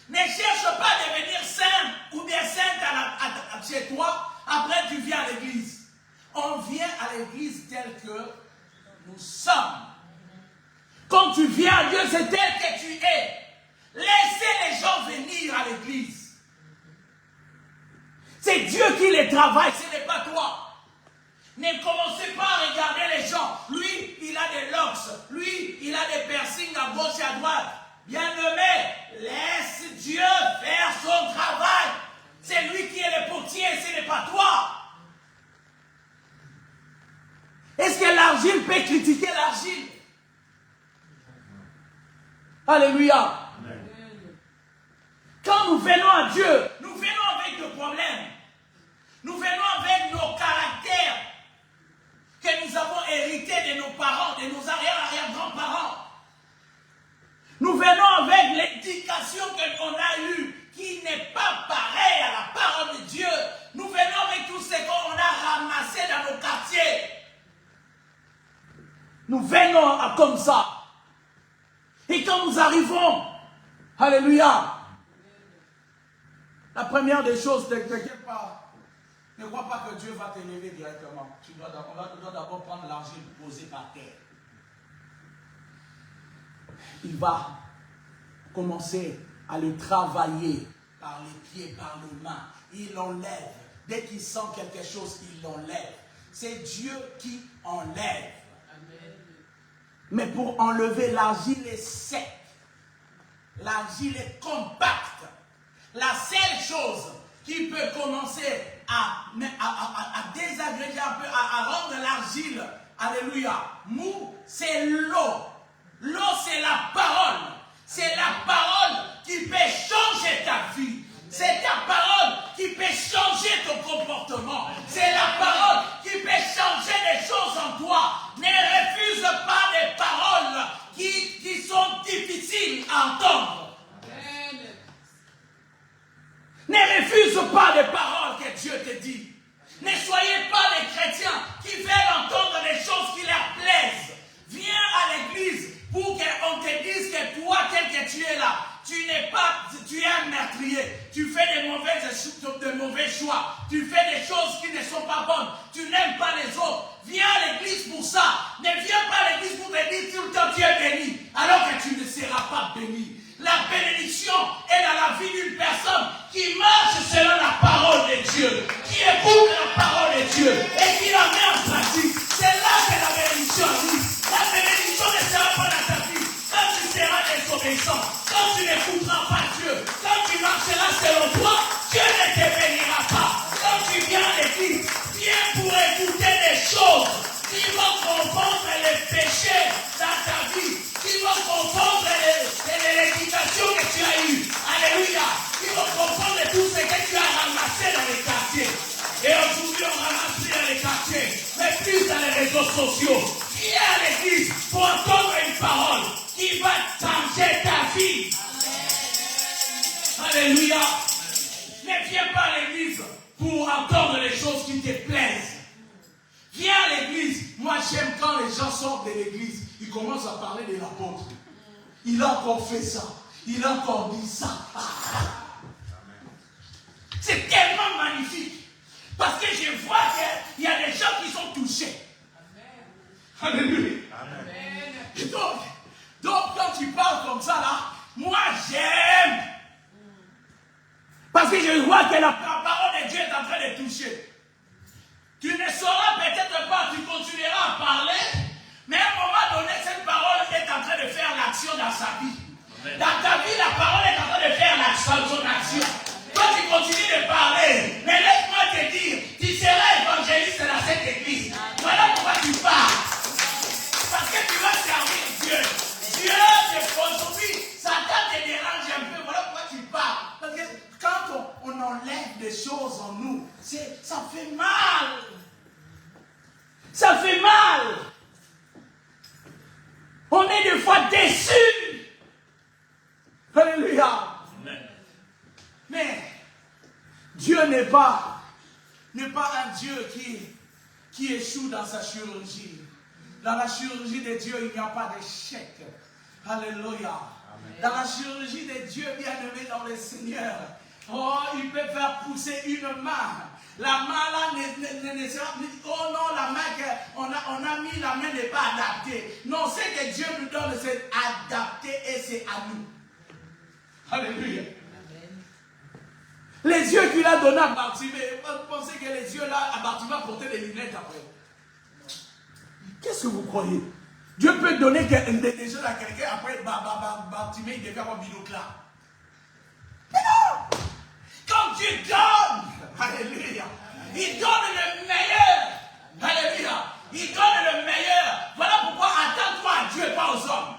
Ne cherche pas à devenir saint ou bien sainte chez toi. Après, tu viens à l'église. On vient à l'église tel que nous sommes. Quand tu viens à Dieu, c'est tel que tu es. Laissez les gens venir à l'église. C'est Dieu qui les travaille, ce n'est pas toi. Ne commencez pas à regarder les gens. Lui, il a des locks. Lui, il a des piercings à gauche et à droite. Bien-aimé, laisse Dieu faire son travail. C'est lui qui est le potier, ce n'est pas toi. Est-ce que l'argile peut critiquer l'argile? Alléluia. Amen. Quand nous venons à Dieu, nous venons avec nos problèmes. Nous venons avec nos caractères que nous avons hérités de nos parents, de nos arrière-arrière-grands-parents. Nous venons avec l'éducation qu'on a eue, qui n'est pas pareille à la parole de Dieu. Nous venons avec tout ce qu'on a ramassé dans nos quartiers. Nous venons comme ça. Et quand nous arrivons, alléluia, la première des choses, ne t'inquiète pas, ne crois pas que Dieu va t'élever directement. Tu dois d'abord prendre l'argile posée par terre. Il va commencer à le travailler par les pieds, par les mains. Il l'enlève. Dès qu'il sent quelque chose, il l'enlève. C'est Dieu qui enlève. Mais pour enlever, l'argile est sec. L'argile est compacte. La seule chose qui peut commencer à désagréger un peu, à rendre l'argile, alléluia, mou, c'est l'eau. L'eau, c'est la parole. C'est la parole qui peut changer ta vie. C'est ta parole qui peut changer ton comportement. C'est la parole qui peut changer les choses en toi. Ne refuse pas les paroles qui sont difficiles à entendre. Amen. Ne refuse pas les paroles que Dieu te dit. Ne soyez pas les chrétiens qui veulent entendre des choses qui leur plaisent. Viens à l'église pour qu'on te dise que toi, tel que tu es là, tu es un meurtrier. Tu fais de mauvais choix. Tu fais des choses qui ne sont pas bonnes. Tu n'aimes pas les autres. Viens à l'église pour ça. Ne viens pas à l'église pour te dire tout le temps tu es béni, alors que tu ne seras pas béni. La bénédiction est dans la vie d'une personne qui marche selon la parole de Dieu, qui écoute la parole de Dieu et qui la met en pratique. C'est là que la bénédiction vit. La bénédiction ne sera pas dans ta vie quand tu seras désobéissant, quand tu n'écouteras pas Dieu, quand tu marcheras selon toi, Dieu ne te bénira pas. Quand tu viens à l'église, viens pour écouter des choses qui vont confondre les péchés dans ta vie, qui vont confondre l'éducation que tu as eue. Alléluia. Qui vont confondre tout ce que tu as ramassé dans les quartiers. Et aujourd'hui, on ramasse plus dans les quartiers, mais plus dans les réseaux sociaux. Viens à l'église pour entendre une parole qui va changer ta vie. Alléluia. Ne viens pas à l'église pour entendre les choses qui te plaisent. Viens à l'église. Moi, j'aime quand les gens sortent de l'église, ils commencent à parler de l'apôtre. Il a encore fait ça. Il a encore dit ça. C'est tellement magnifique. Parce que je vois qu'il y a des gens qui sont touchés. Amen. Alléluia. Amen. Donc, quand tu parles comme ça, là, moi, j'aime. Parce que je vois que la parole de Dieu est en train de toucher. Tu ne sauras peut-être pas, tu continueras à parler, mais à un moment donné, cette parole est en train de faire l'action dans sa vie. Amen. Dans ta vie, la parole est en train de faire son action. Toi, tu continues de parler, mais laisse-moi te dire, tu seras évangéliste dans cette église. Voilà pourquoi tu parles. Parce que tu vas servir Dieu. Dieu, aujourd'hui, Satan te dérange un peu. Voilà pourquoi tu parles. Parce que quand on enlève des choses en nous, ça fait mal. Ça fait mal. On est des fois déçus. Alléluia. Mais Dieu n'est pas un Dieu qui échoue dans sa chirurgie. Dans la chirurgie de Dieu, il n'y a pas d'échec. Alléluia. Amen. Dans la chirurgie de Dieu, bien-aimé dans le Seigneur, il peut faire pousser une main. La main là ne sera plus. Oh non, la main qu'on a mis, la main n'est pas adaptée. Non, ce que Dieu nous donne, c'est adapté et c'est à nous. Alléluia. Les yeux qu'il a donnés à Bartimée, vous pensez que les yeux là, à Bartimée portaient des lunettes après? Qu'est-ce que vous croyez? Dieu peut donner des yeux à quelqu'un, après Bartimée, il devait avoir binocle là. Mais non! Quand Dieu donne, alléluia, il donne le meilleur. Alléluia. Il donne le meilleur. Voilà pourquoi attends-toi à Dieu et pas aux hommes.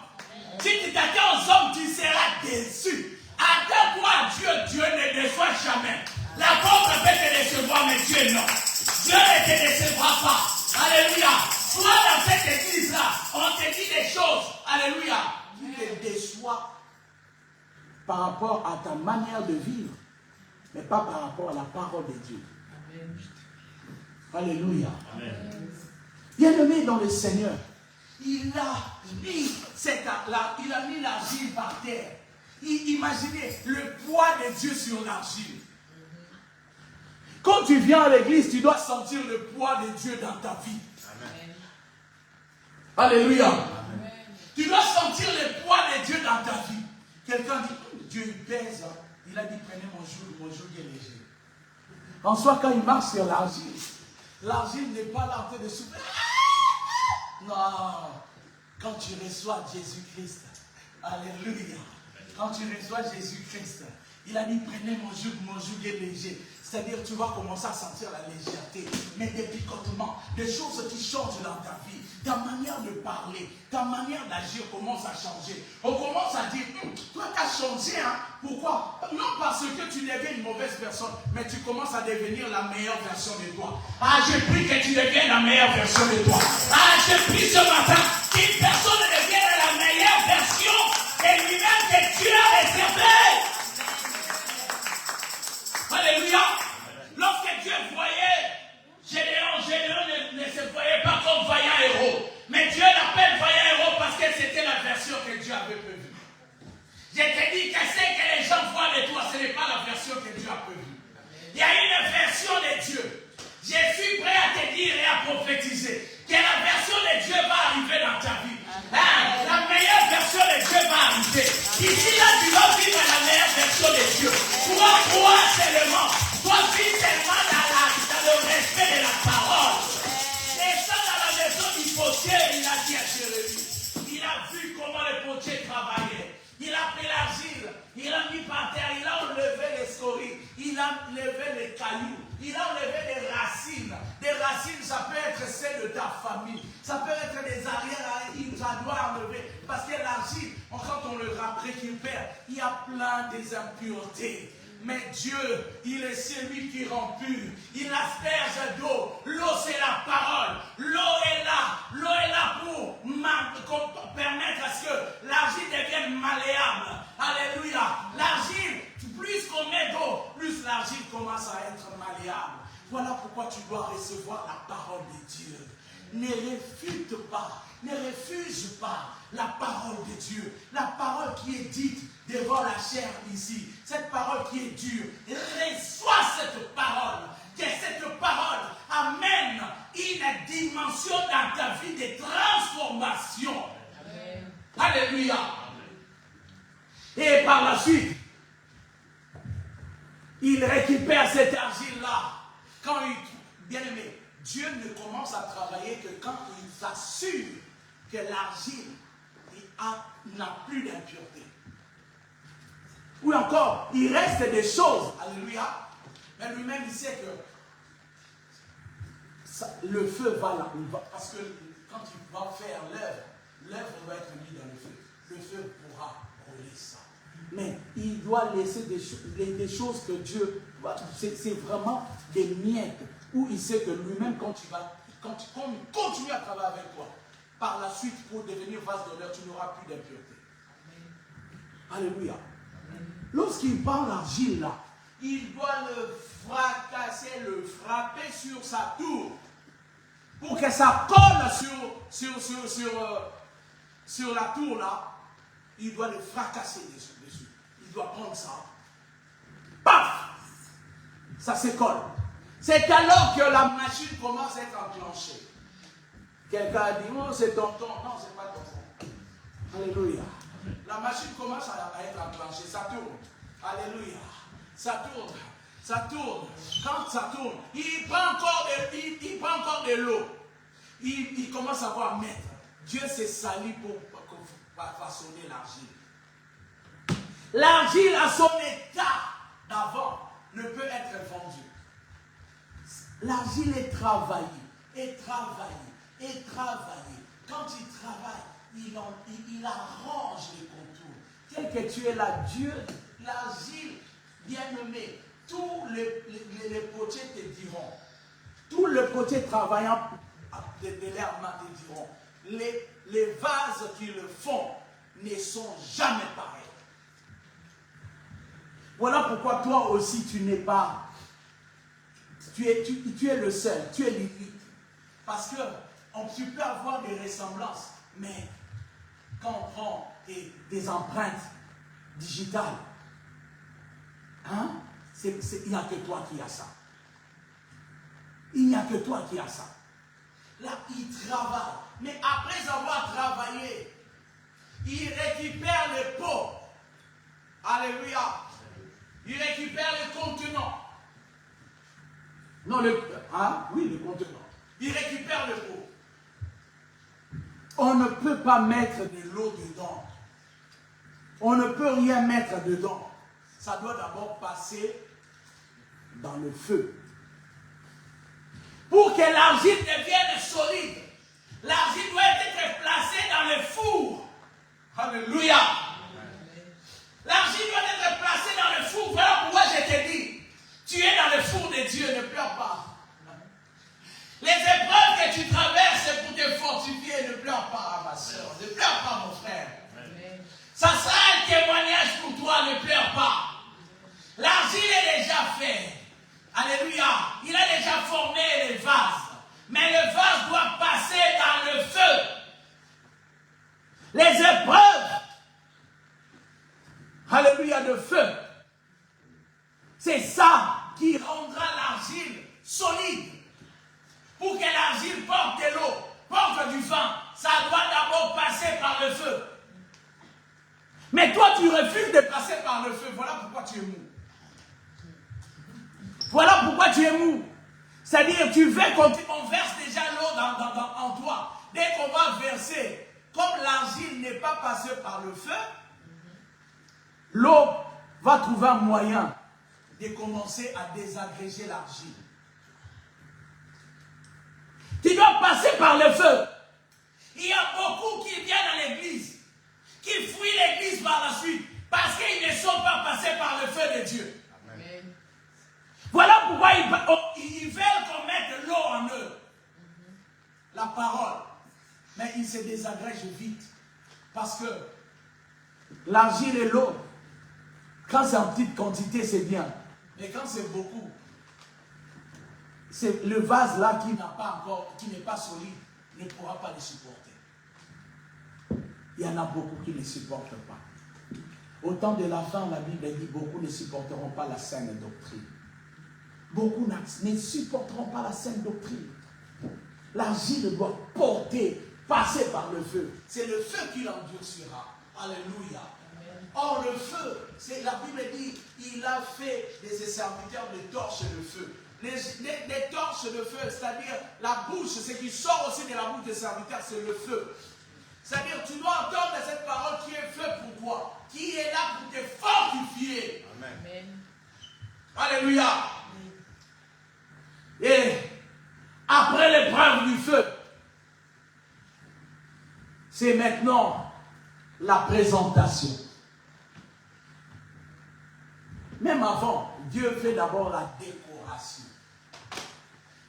Si tu t'attends aux hommes, tu seras déçu. Attends-toi à Dieu, Dieu ne déçoit jamais. La pauvre peut te décevoir, mais Dieu non. Dieu ne te décevra pas. Alléluia. Toi dans cette église-là, on te dit des choses. Alléluia. Tu te déçois par rapport à ta manière de vivre, mais pas par rapport à la parole de Dieu. Amen. Alléluia. Amen. Bien-aimé dans le Seigneur, il a mis l'argile par terre. Imaginez le poids de Dieu sur l'argile. Quand tu viens à l'église, tu dois sentir le poids de Dieu dans ta vie. Amen. Alléluia. Amen. Tu dois sentir le poids de Dieu dans ta vie. Quelqu'un dit, Dieu il pèse. Il a dit, prenez mon joug est léger. En soi, quand il marche sur l'argile n'est pas là en train de souffler. Non. Quand tu reçois Jésus-Christ, alléluia. Quand tu reçois Jésus-Christ, il a dit, prenez mon joug est léger. C'est-à-dire, tu vas commencer à sentir la légèreté, mais des picotements, des choses qui changent dans ta vie. Ta manière de parler, ta manière d'agir commence à changer. On commence à dire, toi tu as changé, hein? Pourquoi? Non parce que tu deviens une mauvaise personne, mais tu commences à devenir la meilleure version de toi. Ah, je prie que tu deviennes la meilleure version de toi. Ah, je prie ce matin qu'une personne devienne la meilleure version de lui-même que Dieu a réservé. Alléluia. Lorsque Dieu voyait Gédéon ne se voyait pas comme vaillant héros. Mais Dieu l'appelle vaillant héros parce que c'était la version que Dieu avait prévue. Je te dis que ce que les gens voient de toi, ce n'est pas la version que Dieu a prévue. Il y a une version de Dieu. Je suis prêt à te dire et à prophétiser que la version de Dieu va arriver dans ta vie. La meilleure version de Dieu va arriver. Ici, là, tu vas vivre la meilleure version de Dieu. Toi, crois seulement. Toi, vis seulement dans le respect de la parole. Et ça, dans la maison du potier, il a dit à Jérémie. Il a vu comment le potier travaillait. Il a pris l'argile, il a mis par terre, il a enlevé les scories, il a enlevé les cailloux, il a enlevé les racines. Des racines, ça peut être celle de ta famille, ça peut être des arrières, ça doit enlever. Parce que l'argile, quand on le récupère, il y a plein des impuretés. Mais Dieu, il est celui qui rend pur. Il asperge d'eau. L'eau, c'est la parole. L'eau est là. L'eau est là pour permettre à ce que l'argile devienne malléable. Alléluia. L'argile, plus qu'on met d'eau, plus l'argile commence à être malléable. Voilà pourquoi tu dois recevoir la parole de Dieu. Ne réfute pas, ne refuse pas la parole de Dieu. La parole qui est dite devant la chair ici. Cette parole qui est dure. Reçois cette parole. Que cette parole amène une dimension dans ta vie de transformation. Amen. Alléluia. Et par la suite, il récupère cette argile-là. Quand il, bien aimé, Dieu ne commence à travailler que quand il s'assure que l'argile n'a plus d'impureté. Ou encore, il reste des choses, alléluia, mais lui-même il sait que le feu va là, parce que quand il va faire l'œuvre va être mise dans le feu. Le feu pourra brûler ça. Mais il doit laisser des choses que Dieu, c'est vraiment des miettes, où il sait que lui-même, quand il continue à travailler avec toi, par la suite, pour devenir vase d'honneur, tu n'auras plus d'impureté. Alléluia. Lorsqu'il prend l'argile là, il doit le fracasser, le frapper sur sa tour, pour que ça colle sur la tour là. Il doit le fracasser dessus. Il doit prendre ça. Paf! Ça se colle. C'est alors que la machine commence à être enclenchée. Quelqu'un a dit, oh c'est tonton. Non, c'est pas tonton. Alléluia. La machine commence à être enclenchée. Ça tourne. Alléluia. Ça tourne. Ça tourne. Quand ça tourne, il prend encore de l'eau. Il commence à voir, maître, Dieu s'est sali pour façonner l'argile. L'argile à son état d'avant ne peut être vendue. L'argile est travaillée, et travaillée, et travaillée. Quand il travaille, il arrange les contours. Tel que tu es là, Dieu, l'argile, bien-aimé, tous les potiers te diront, tous les potiers travaillant de leurs mains te diront, les vases qui le font ne sont jamais pareils. Voilà pourquoi toi aussi tu n'es pas, tu es le seul, tu es l'unique. Parce que tu peux avoir des ressemblances, mais quand on prend des empreintes digitales, hein, il n'y a que toi qui as ça. Il n'y a que toi qui as ça. Là, il travaille. Mais après avoir travaillé, il récupère les pots. Alléluia. Il récupère le contenant. Non, le contenant. Il récupère le pot. On ne peut pas mettre de l'eau dedans. On ne peut rien mettre dedans. Ça doit d'abord passer dans le feu. Pour que l'argile devienne solide, l'argile doit être placée dans le four. Alléluia. L'argile doit être placée dans le four. Voilà pourquoi je te dis, tu es dans le four de Dieu, ne pleure pas. Les épreuves que tu traverses, c'est pour te fortifier. Ne pleure pas, ma soeur. Ne pleure pas, mon frère. Ça sera un témoignage pour toi. Ne pleure pas. L'argile est déjà fait. Alléluia. Il a déjà formé les vases. Mais le vase doit passer dans le feu. Les épreuves. Alléluia, de feu. C'est ça qui rendra l'argile solide. Pour que l'argile porte de l'eau, porte du vent, ça doit d'abord passer par le feu. Mais toi, tu refuses de passer par le feu. Voilà pourquoi tu es mou. Voilà pourquoi tu es mou. C'est-à-dire, tu veux qu'on verse déjà l'eau en toi. Dès qu'on va verser, comme l'argile n'est pas passée par le feu, l'eau va trouver un moyen de commencer à désagréger l'argile. Tu dois passer par le feu. Il y a beaucoup qui viennent à l'église, qui fuient l'église par la suite, parce qu'ils ne sont pas passés par le feu de Dieu. Amen. Voilà pourquoi ils veulent qu'on mette l'eau en eux. La parole. Mais ils se désagrègent vite. Parce que l'argile et l'eau, quand c'est en petite quantité, c'est bien. Mais quand c'est beaucoup, c'est le vase là qui n'est pas solide, ne pourra pas les supporter. Il y en a beaucoup qui ne supportent pas. Au temps de la fin, la Bible dit beaucoup ne supporteront pas la saine doctrine. Beaucoup ne supporteront pas la saine doctrine. L'argile doit passer par le feu. C'est le feu qui l'endurcira. Alléluia. Or, le feu, la Bible dit, il a fait de ses serviteurs des torches de feu. Les torches de feu, c'est-à-dire la bouche, ce qui sort aussi de la bouche des serviteurs, c'est le feu. C'est-à-dire, tu dois entendre cette parole qui est faite pour toi, qui est là pour te fortifier. Amen. Alléluia. Et après l'épreuve du feu, c'est maintenant la présentation. Même avant, Dieu fait d'abord la décoration.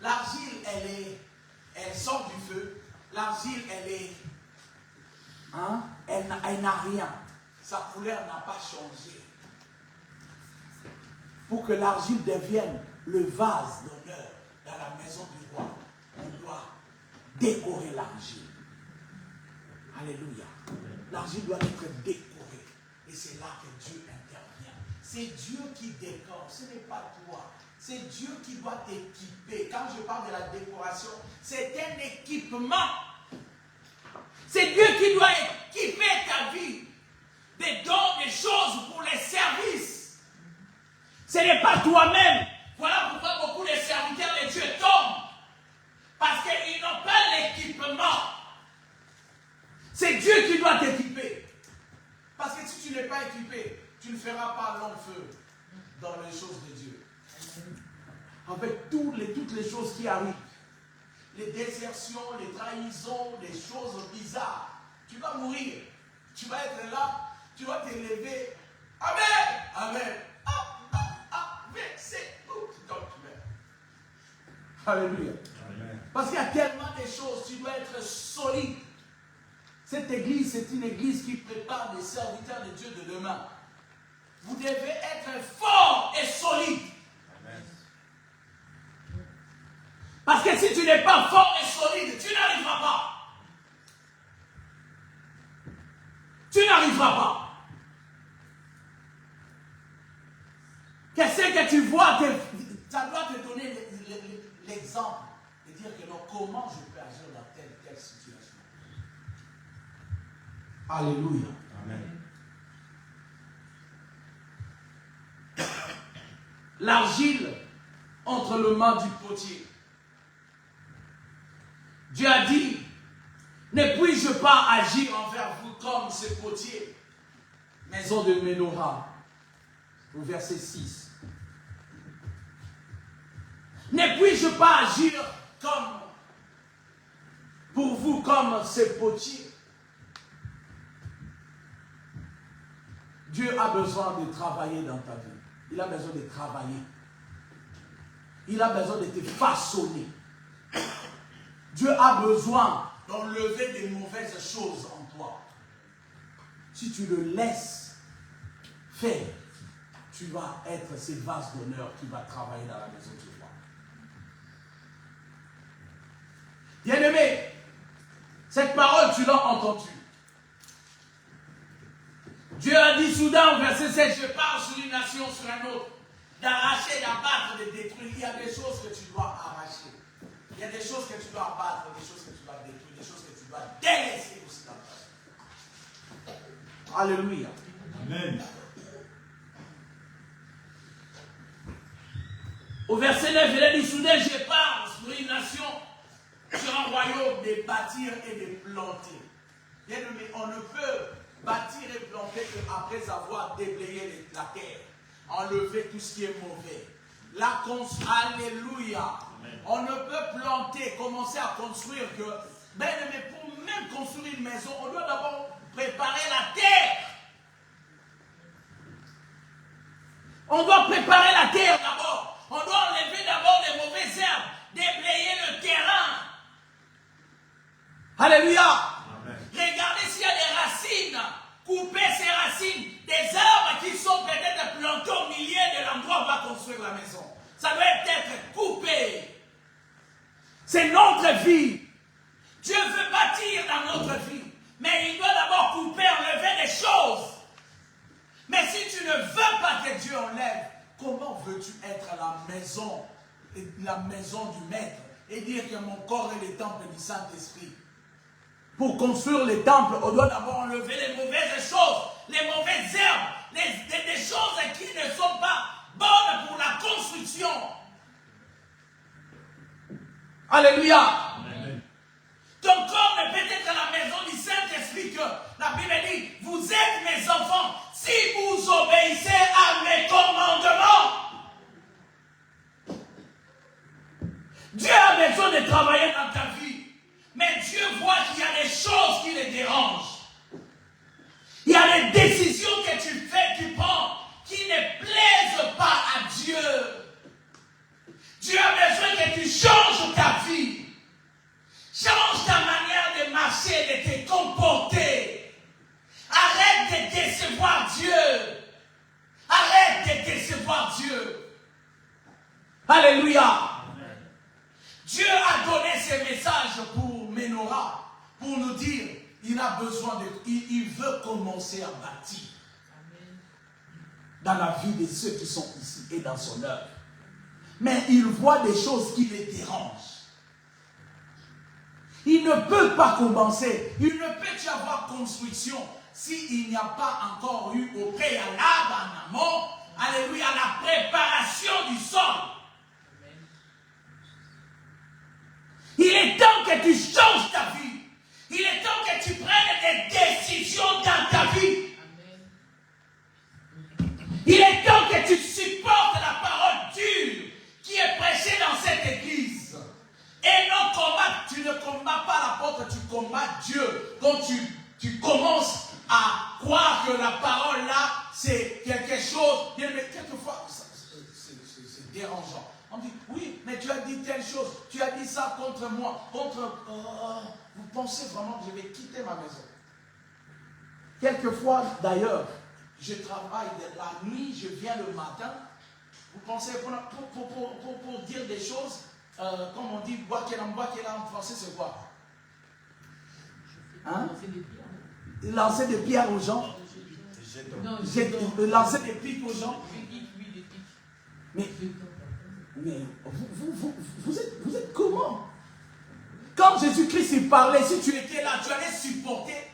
L'argile, elle sort du feu. L'argile, elle n'a rien. Sa couleur n'a pas changé. Pour que l'argile devienne le vase d'honneur dans la maison du roi, on doit décorer l'argile. Alléluia. L'argile doit être décorée. Et c'est là que Dieu intervient. C'est Dieu qui décore, ce n'est pas toi. C'est Dieu qui doit t'équiper. Quand je parle de la décoration, c'est un équipement. C'est Dieu qui doit équiper ta vie. Des dons, des choses pour les services. Ce n'est pas toi-même. Voilà pourquoi beaucoup de serviteurs de Dieu tombent. Parce qu'ils n'ont pas l'équipement. C'est Dieu qui doit t'équiper. Parce que si tu n'es pas équipé, tu ne feras pas long feu dans les choses de Dieu. Avec toutes les choses qui arrivent, les désertions, les trahisons, les choses bizarres, tu vas mourir. Tu vas être là, tu vas te lever. Amen, amen. C'est tout. Donc tu meurs. Alléluia. Amen. Parce qu'il y a tellement de choses, tu dois être solide. Cette église, c'est une église qui prépare des serviteurs de Dieu de demain. Vous devez être fort et solide. Amen. Parce que si tu n'es pas fort et solide, tu n'arriveras pas. Tu n'arriveras pas. Qu'est-ce que tu vois, ça doit te donner l'exemple de dire que non, comment je peux agir dans telle situation. Alléluia. Amen. L'argile entre les mains du potier. Dieu a dit, ne puis-je pas agir envers vous comme ce potier? Maison de Ménoha, au verset 6. Ne puis-je pas agir comme pour vous comme ces potiers? Dieu a besoin de travailler dans ta vie. Il a besoin de travailler. Il a besoin de te façonner. Dieu a besoin d'enlever des mauvaises choses en toi. Si tu le laisses faire, tu vas être ces vases d'honneur qui va travailler dans la maison du roi. Bien-aimé, cette parole, tu l'as entendue. Dieu a dit soudain au verset 7, je parle sur une nation, sur un autre, d'arracher, d'abattre, de détruire. Il y a des choses que tu dois arracher. Il y a des choses que tu dois abattre, des choses que tu dois détruire, des choses que tu dois délaisser aussi dans ta vie. Alléluia. Amen. Au verset 9, il a dit soudain, je parle sur une nation, sur un royaume, de bâtir et de planter. Bien aimé, on ne peut bâtir et planter qu'après avoir déblayé la terre, enlever tout ce qui est mauvais. Alléluia. Amen. On ne peut planter, commencer à construire que, bien aimé, pour même construire une maison, on doit d'abord préparer la terre. On doit préparer la terre d'abord. On doit enlever d'abord les mauvaises herbes, déblayer le terrain. Alléluia. Amen. Regardez s'il y a des racines, couper ces racines, des arbres qui sont peut-être plantés au milieu de l'endroit où on va construire la maison. Ça doit être coupé. C'est notre vie. Dieu veut bâtir dans notre vie, mais il doit d'abord couper, enlever des choses. Mais si tu ne veux pas que Dieu enlève, comment veux-tu être la maison du maître et dire que mon corps est le temple du Saint-Esprit? Pour construire le temple, on doit d'abord enlever les mauvaises choses, les mauvaises herbes, des choses qui ne sont pas bonnes pour la construction. Alléluia. Amen. Ton corps ne peut être la maison du Saint-Esprit que la Bible dit, vous êtes mes enfants si vous obéissez à mes commandements. Dieu a besoin de travailler dans ta vie. Mais Dieu voit qu'il y a des choses qui le dérangent. Il y a des décisions que tu fais, tu prends, qui ne plaisent pas à Dieu. Dieu a besoin que tu changes ta vie. Change ta manière de marcher, de te comporter. Arrête de décevoir Dieu. Arrête de décevoir Dieu. Alléluia. Dieu a donné ce message pour Ménorah, pour nous dire, il veut commencer à bâtir. Amen. Dans la vie de ceux qui sont ici et dans son œuvre. Mais il voit des choses qui les dérangent. Il ne peut pas commencer, il ne peut y avoir construction s'il n'y a pas encore eu au préalable en amont, alléluia, la préparation du sol. Il est temps que tu changes ta vie. Il est temps que tu prennes des décisions dans ta vie. Amen. Il est temps que tu supportes la parole dure qui est prêchée dans cette église. Et non tu ne combats pas l'apôtre, tu combats Dieu. Quand tu commences à croire que la parole là, c'est quelque chose, mais quelquefois, c'est dérangeant. On dit, oui, mais tu as dit telle chose, tu as dit ça contre moi, vous pensez vraiment que je vais quitter ma maison? Quelquefois, d'ailleurs, je travaille de la nuit, je viens le matin, vous pensez, pour dire des choses, comme on dit, bois qu'elle en français, c'est quoi? Hein? Lancer des pierres aux gens. Lancer des pics aux gens. Mais vous êtes comment? Quand Jésus-Christ il parlait, si tu étais là, tu allais supporter.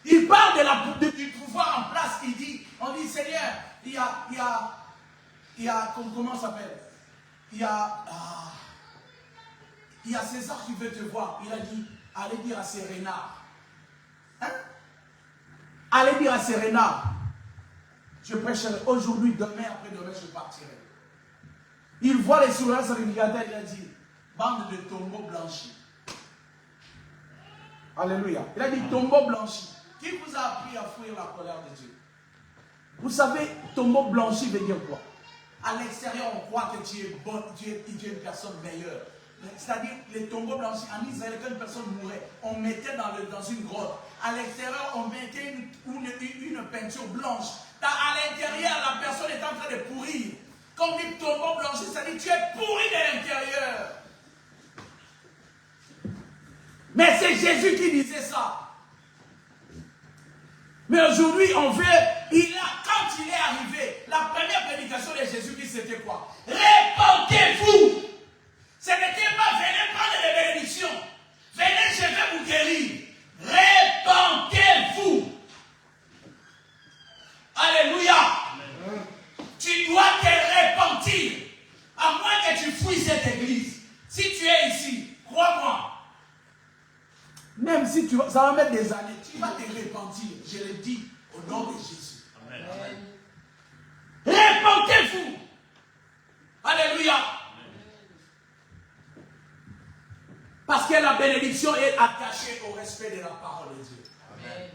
Il parle du pouvoir en place. On dit Seigneur, il y a comment ça s'appelle? Il y a César qui veut te voir. Il a dit, allez dire à ces renards. Hein? Allez dire à ces renards. Je prêcherai aujourd'hui, demain, après-demain, je partirai. Il voit les souverains sacrificateurs, il a dit, bande de tombeaux blanchis. Alléluia. Il a dit tombeau blanchi. Qui vous a appris à fuir la colère de Dieu? Vous savez, tombeau blanchi veut dire quoi? À l'extérieur, on croit que tu es bon, tu es une personne meilleure. C'est-à-dire, les tombeaux blanchis, en Israël, quand une personne mourait, on mettait dans une grotte. À l'extérieur, on mettait une peinture blanche. À l'intérieur, la personne est en train de pourrir. Comme dit tombeau blanchi, c'est-à-dire, tu es pourri de l'intérieur. Mais c'est Jésus qui disait ça. Mais aujourd'hui, on veut, quand il est arrivé, la première prédication de Jésus-Christ, c'était quoi? Répentez-vous. Ce n'était pas venez prendre les bénédictions. Venez, je vais vous guérir. Répentez-vous. Alléluia. Amen. Tu dois te repentir. À moins que tu fouilles cette église. Si tu es ici, crois-moi. Même si ça va mettre des années, tu vas te repentir. Je le dis au nom de Jésus. Amen. Repentez-vous. Alléluia. Parce que la bénédiction est attachée au respect de la parole de Dieu. Amen.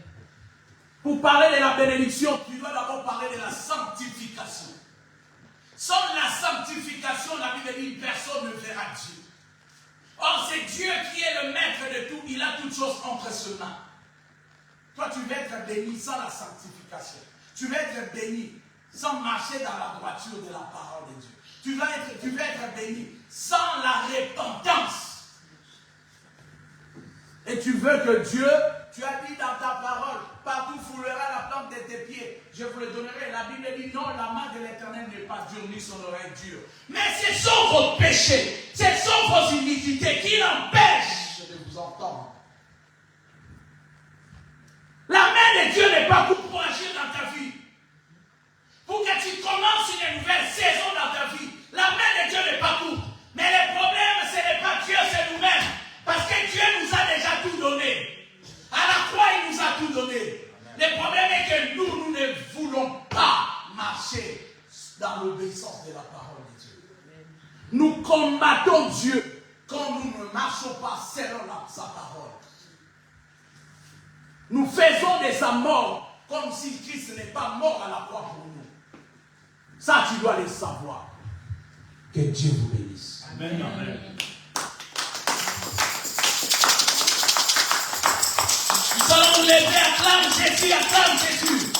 Pour parler de la bénédiction, tu dois d'abord parler de la sanctification. Sans la sanctification, la Bible dit personne ne verra Dieu. Or, c'est Dieu qui est le maître de tout. Il a toutes choses entre ses mains. Toi, tu vas être béni sans la sanctification. Tu vas être béni sans marcher dans la droiture de la parole de Dieu. Tu vas être béni sans la repentance. Et tu veux que Dieu, tu as dit dans ta parole, partout foulera la plante de tes pieds. Je vous le donnerai. La Bible dit non, la main de l'Éternel n'est pas dure, ni son oreille dure. Mais ce sont vos péchés, ce sont vos iniquités qui l'empêchent de vous entendre. La main de Dieu n'est pas pour agir dans ta vie. Pour que tu commences une nouvelle saison dans ta vie. La main de Dieu n'est pas courte. Mais le problème, ce n'est pas Dieu, c'est nous-mêmes. Parce que Dieu nous a déjà tout donné. À la croix, il nous a tout donné. Le problème est que nous ne voulons pas marcher dans l'obéissance de la parole de Dieu. Nous combattons Dieu quand nous ne marchons pas selon sa parole. Nous faisons de sa mort comme si Christ n'est pas mort à la croix pour nous. Ça, tu dois le savoir. Que Dieu vous bénisse. Amen. Amen. Nous allons nous lever, acclame Jésus, acclame Jésus.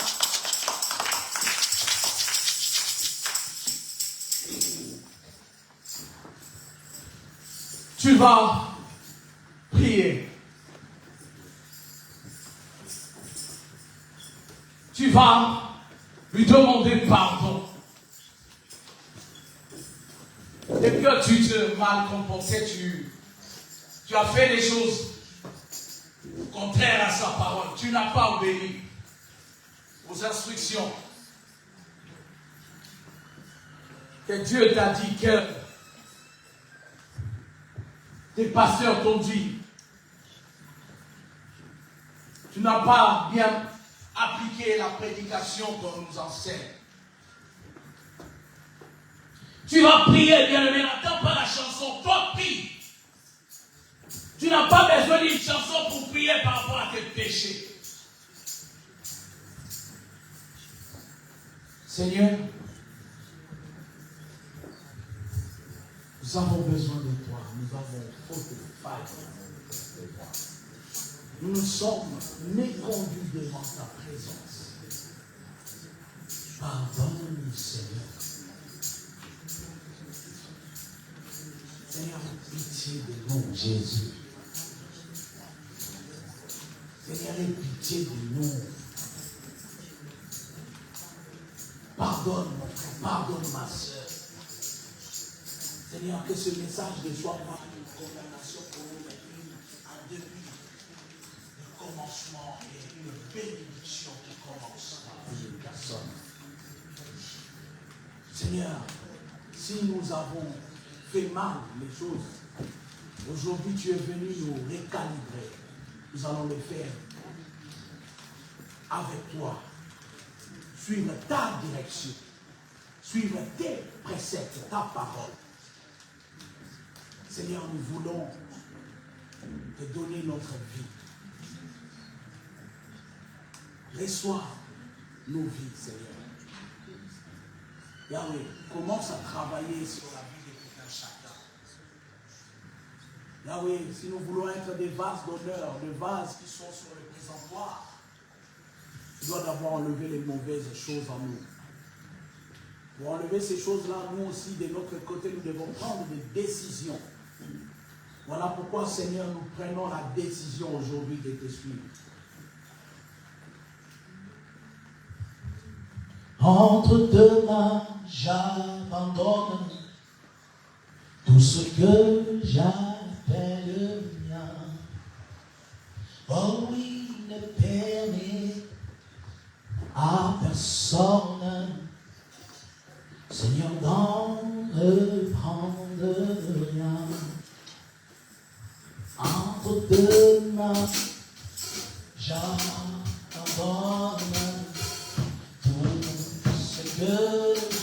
Tu vas prier. Tu vas lui demander pardon. Et que tu te mal comporté, tu as fait des choses contraires à sa parole. Tu n'as pas obéi aux instructions que Dieu t'a dit, que tes pasteurs t'ont dit. Tu n'as pas bien appliqué la prédication qu'on nous enseigne. Tu vas prier, bien-aimé, n'attends pas la chanson, toi prie. Tu n'as pas besoin d'une chanson pour prier par rapport à tes péchés. Seigneur, nous avons besoin de toi. Nous avons faute de faille de toi. Nous nous sommes méconduits devant ta présence. Pardonne-nous, Seigneur. Seigneur, pitié de nous, Jésus. Seigneur, aie pitié de nous. Pardonne mon frère, pardonne ma soeur. Seigneur, que ce message ne soit pas une condamnation pour nous, mais un début de commencement et une bénédiction qui commence dans une personne. Seigneur, si nous avons fait mal les choses, aujourd'hui tu es venu nous récalibrer. Nous allons le faire avec toi. Suivre ta direction. suivre tes préceptes, ta parole. Seigneur, nous voulons te donner notre vie. Reçois nos vies, Seigneur. Yahweh, commence à travailler sur la vie de tout un chacun. Yahweh, si nous voulons être des vases d'honneur, des vases qui sont sur le présentoir, tu dois d'abord enlever les mauvaises choses en nous. Pour enlever ces choses-là, nous aussi, de notre côté, nous devons prendre des décisions. Voilà pourquoi, Seigneur, nous prenons la décision aujourd'hui de te suivre. Entre deux mains, j'abandonne tout ce que j'appelle mien. Oh oui, ne permets à personne, Seigneur, d'en reprendre rien. Entre deux mains, j'abandonne tout ce que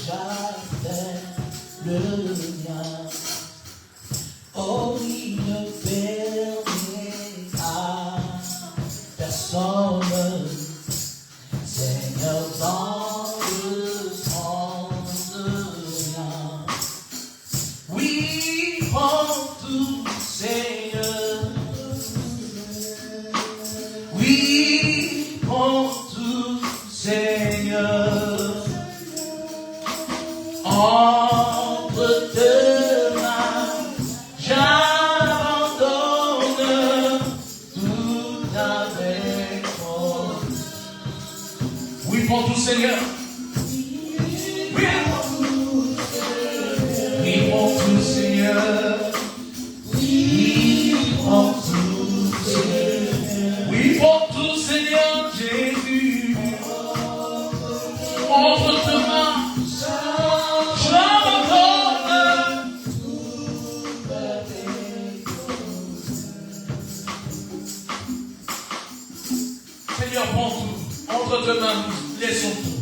j'appelle le mien. Oh, il ne permet à personne, Seigneur, d'en reprendre rien. Oui, prends tout, Seigneur. Oui, prends tout, Seigneur. Entre deux mains, j'abandonne tout avec toi. Oui, prends tout, Seigneur. Oui, prends tout, Seigneur. Oui, prends tout, Seigneur. Oui, prends tout, Seigneur Jésus. Entre tes mains, j'abandonne. Seigneur, prends tout. Entre tes mains, nous laissons tout.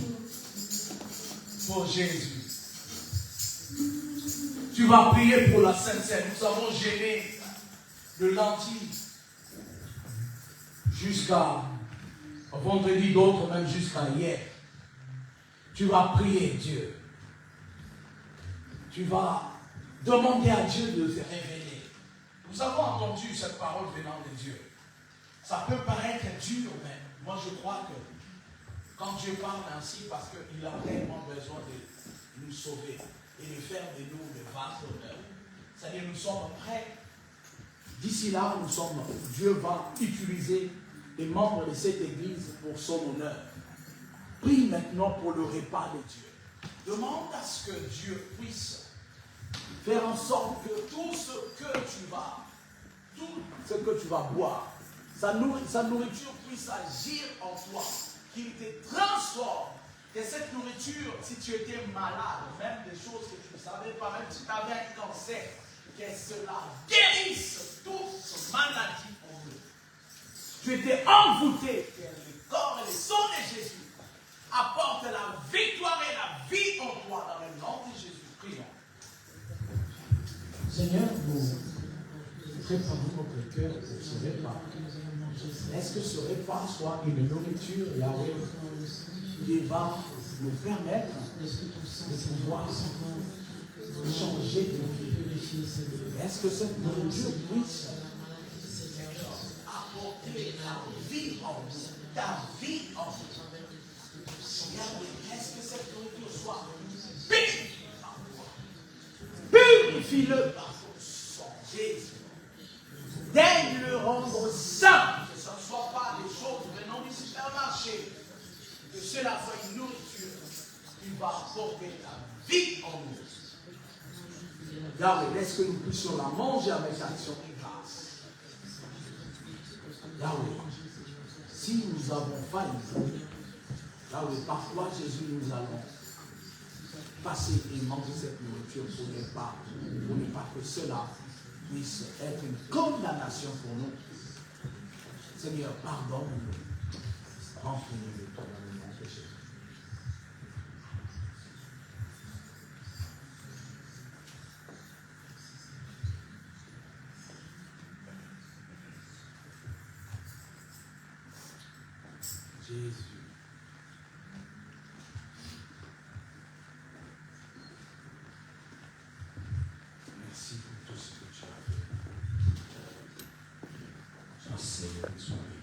Pour Jésus. Tu vas prier pour la Sainte Seine. Nous avons gêné le lundi jusqu'à vendredi, d'autres même jusqu'à hier. Tu vas prier Dieu. Tu vas demander à Dieu de se révéler. Nous avons entendu cette parole venant de Dieu. Ça peut paraître dur, mais moi je crois que quand Dieu parle ainsi, parce qu'il a réellement besoin de nous sauver et de faire de nous des vases d'honneur. C'est-à-dire nous sommes prêts. D'ici là, Dieu va utiliser les membres de cette église pour son honneur. Prie maintenant pour le repas de Dieu. Demande à ce que Dieu puisse faire en sorte que tout ce que tu vas boire, sa nourriture puisse agir en toi, qu'il te transforme. Et cette nourriture, si tu étais malade, même des choses que tu ne savais pas, même si tu avais un cancer, que cela guérisse toute maladie en nous. Tu étais envoûté, que le corps et le sang de Jésus apportent la victoire et la vie en toi dans le nom de Jésus. Prions. Seigneur, nous préparons notre cœur pour ce repas. Est-ce que ce repas soit une nourriture, Yahweh, qui va nous permettre de pouvoir changer de vie? Est-ce que cette nourriture puisse apporter la vie en nous, ta vie en nous? Est-ce que cette nourriture soit purifiée par toi? Purifie-le par ton sang, Jésus. Daigne le rendre saint, que ce ne soit pas des choses venant du supermarché, que cela soit une nourriture qui va apporter la vie en nous. Yahweh, laisse que nous puissions la manger avec action et grâce. Yahweh, si nous avons failli, Yahweh, par toi, Jésus, nous allons passer et manger cette nourriture pour ne pas que cela puisse être une condamnation pour nous. Seigneur, pardonne-nous. Remplis-nous de toi dans le nom de Jésus. Jésus. Merci pour tout ce que tu as fait. Sois Seigneur, sois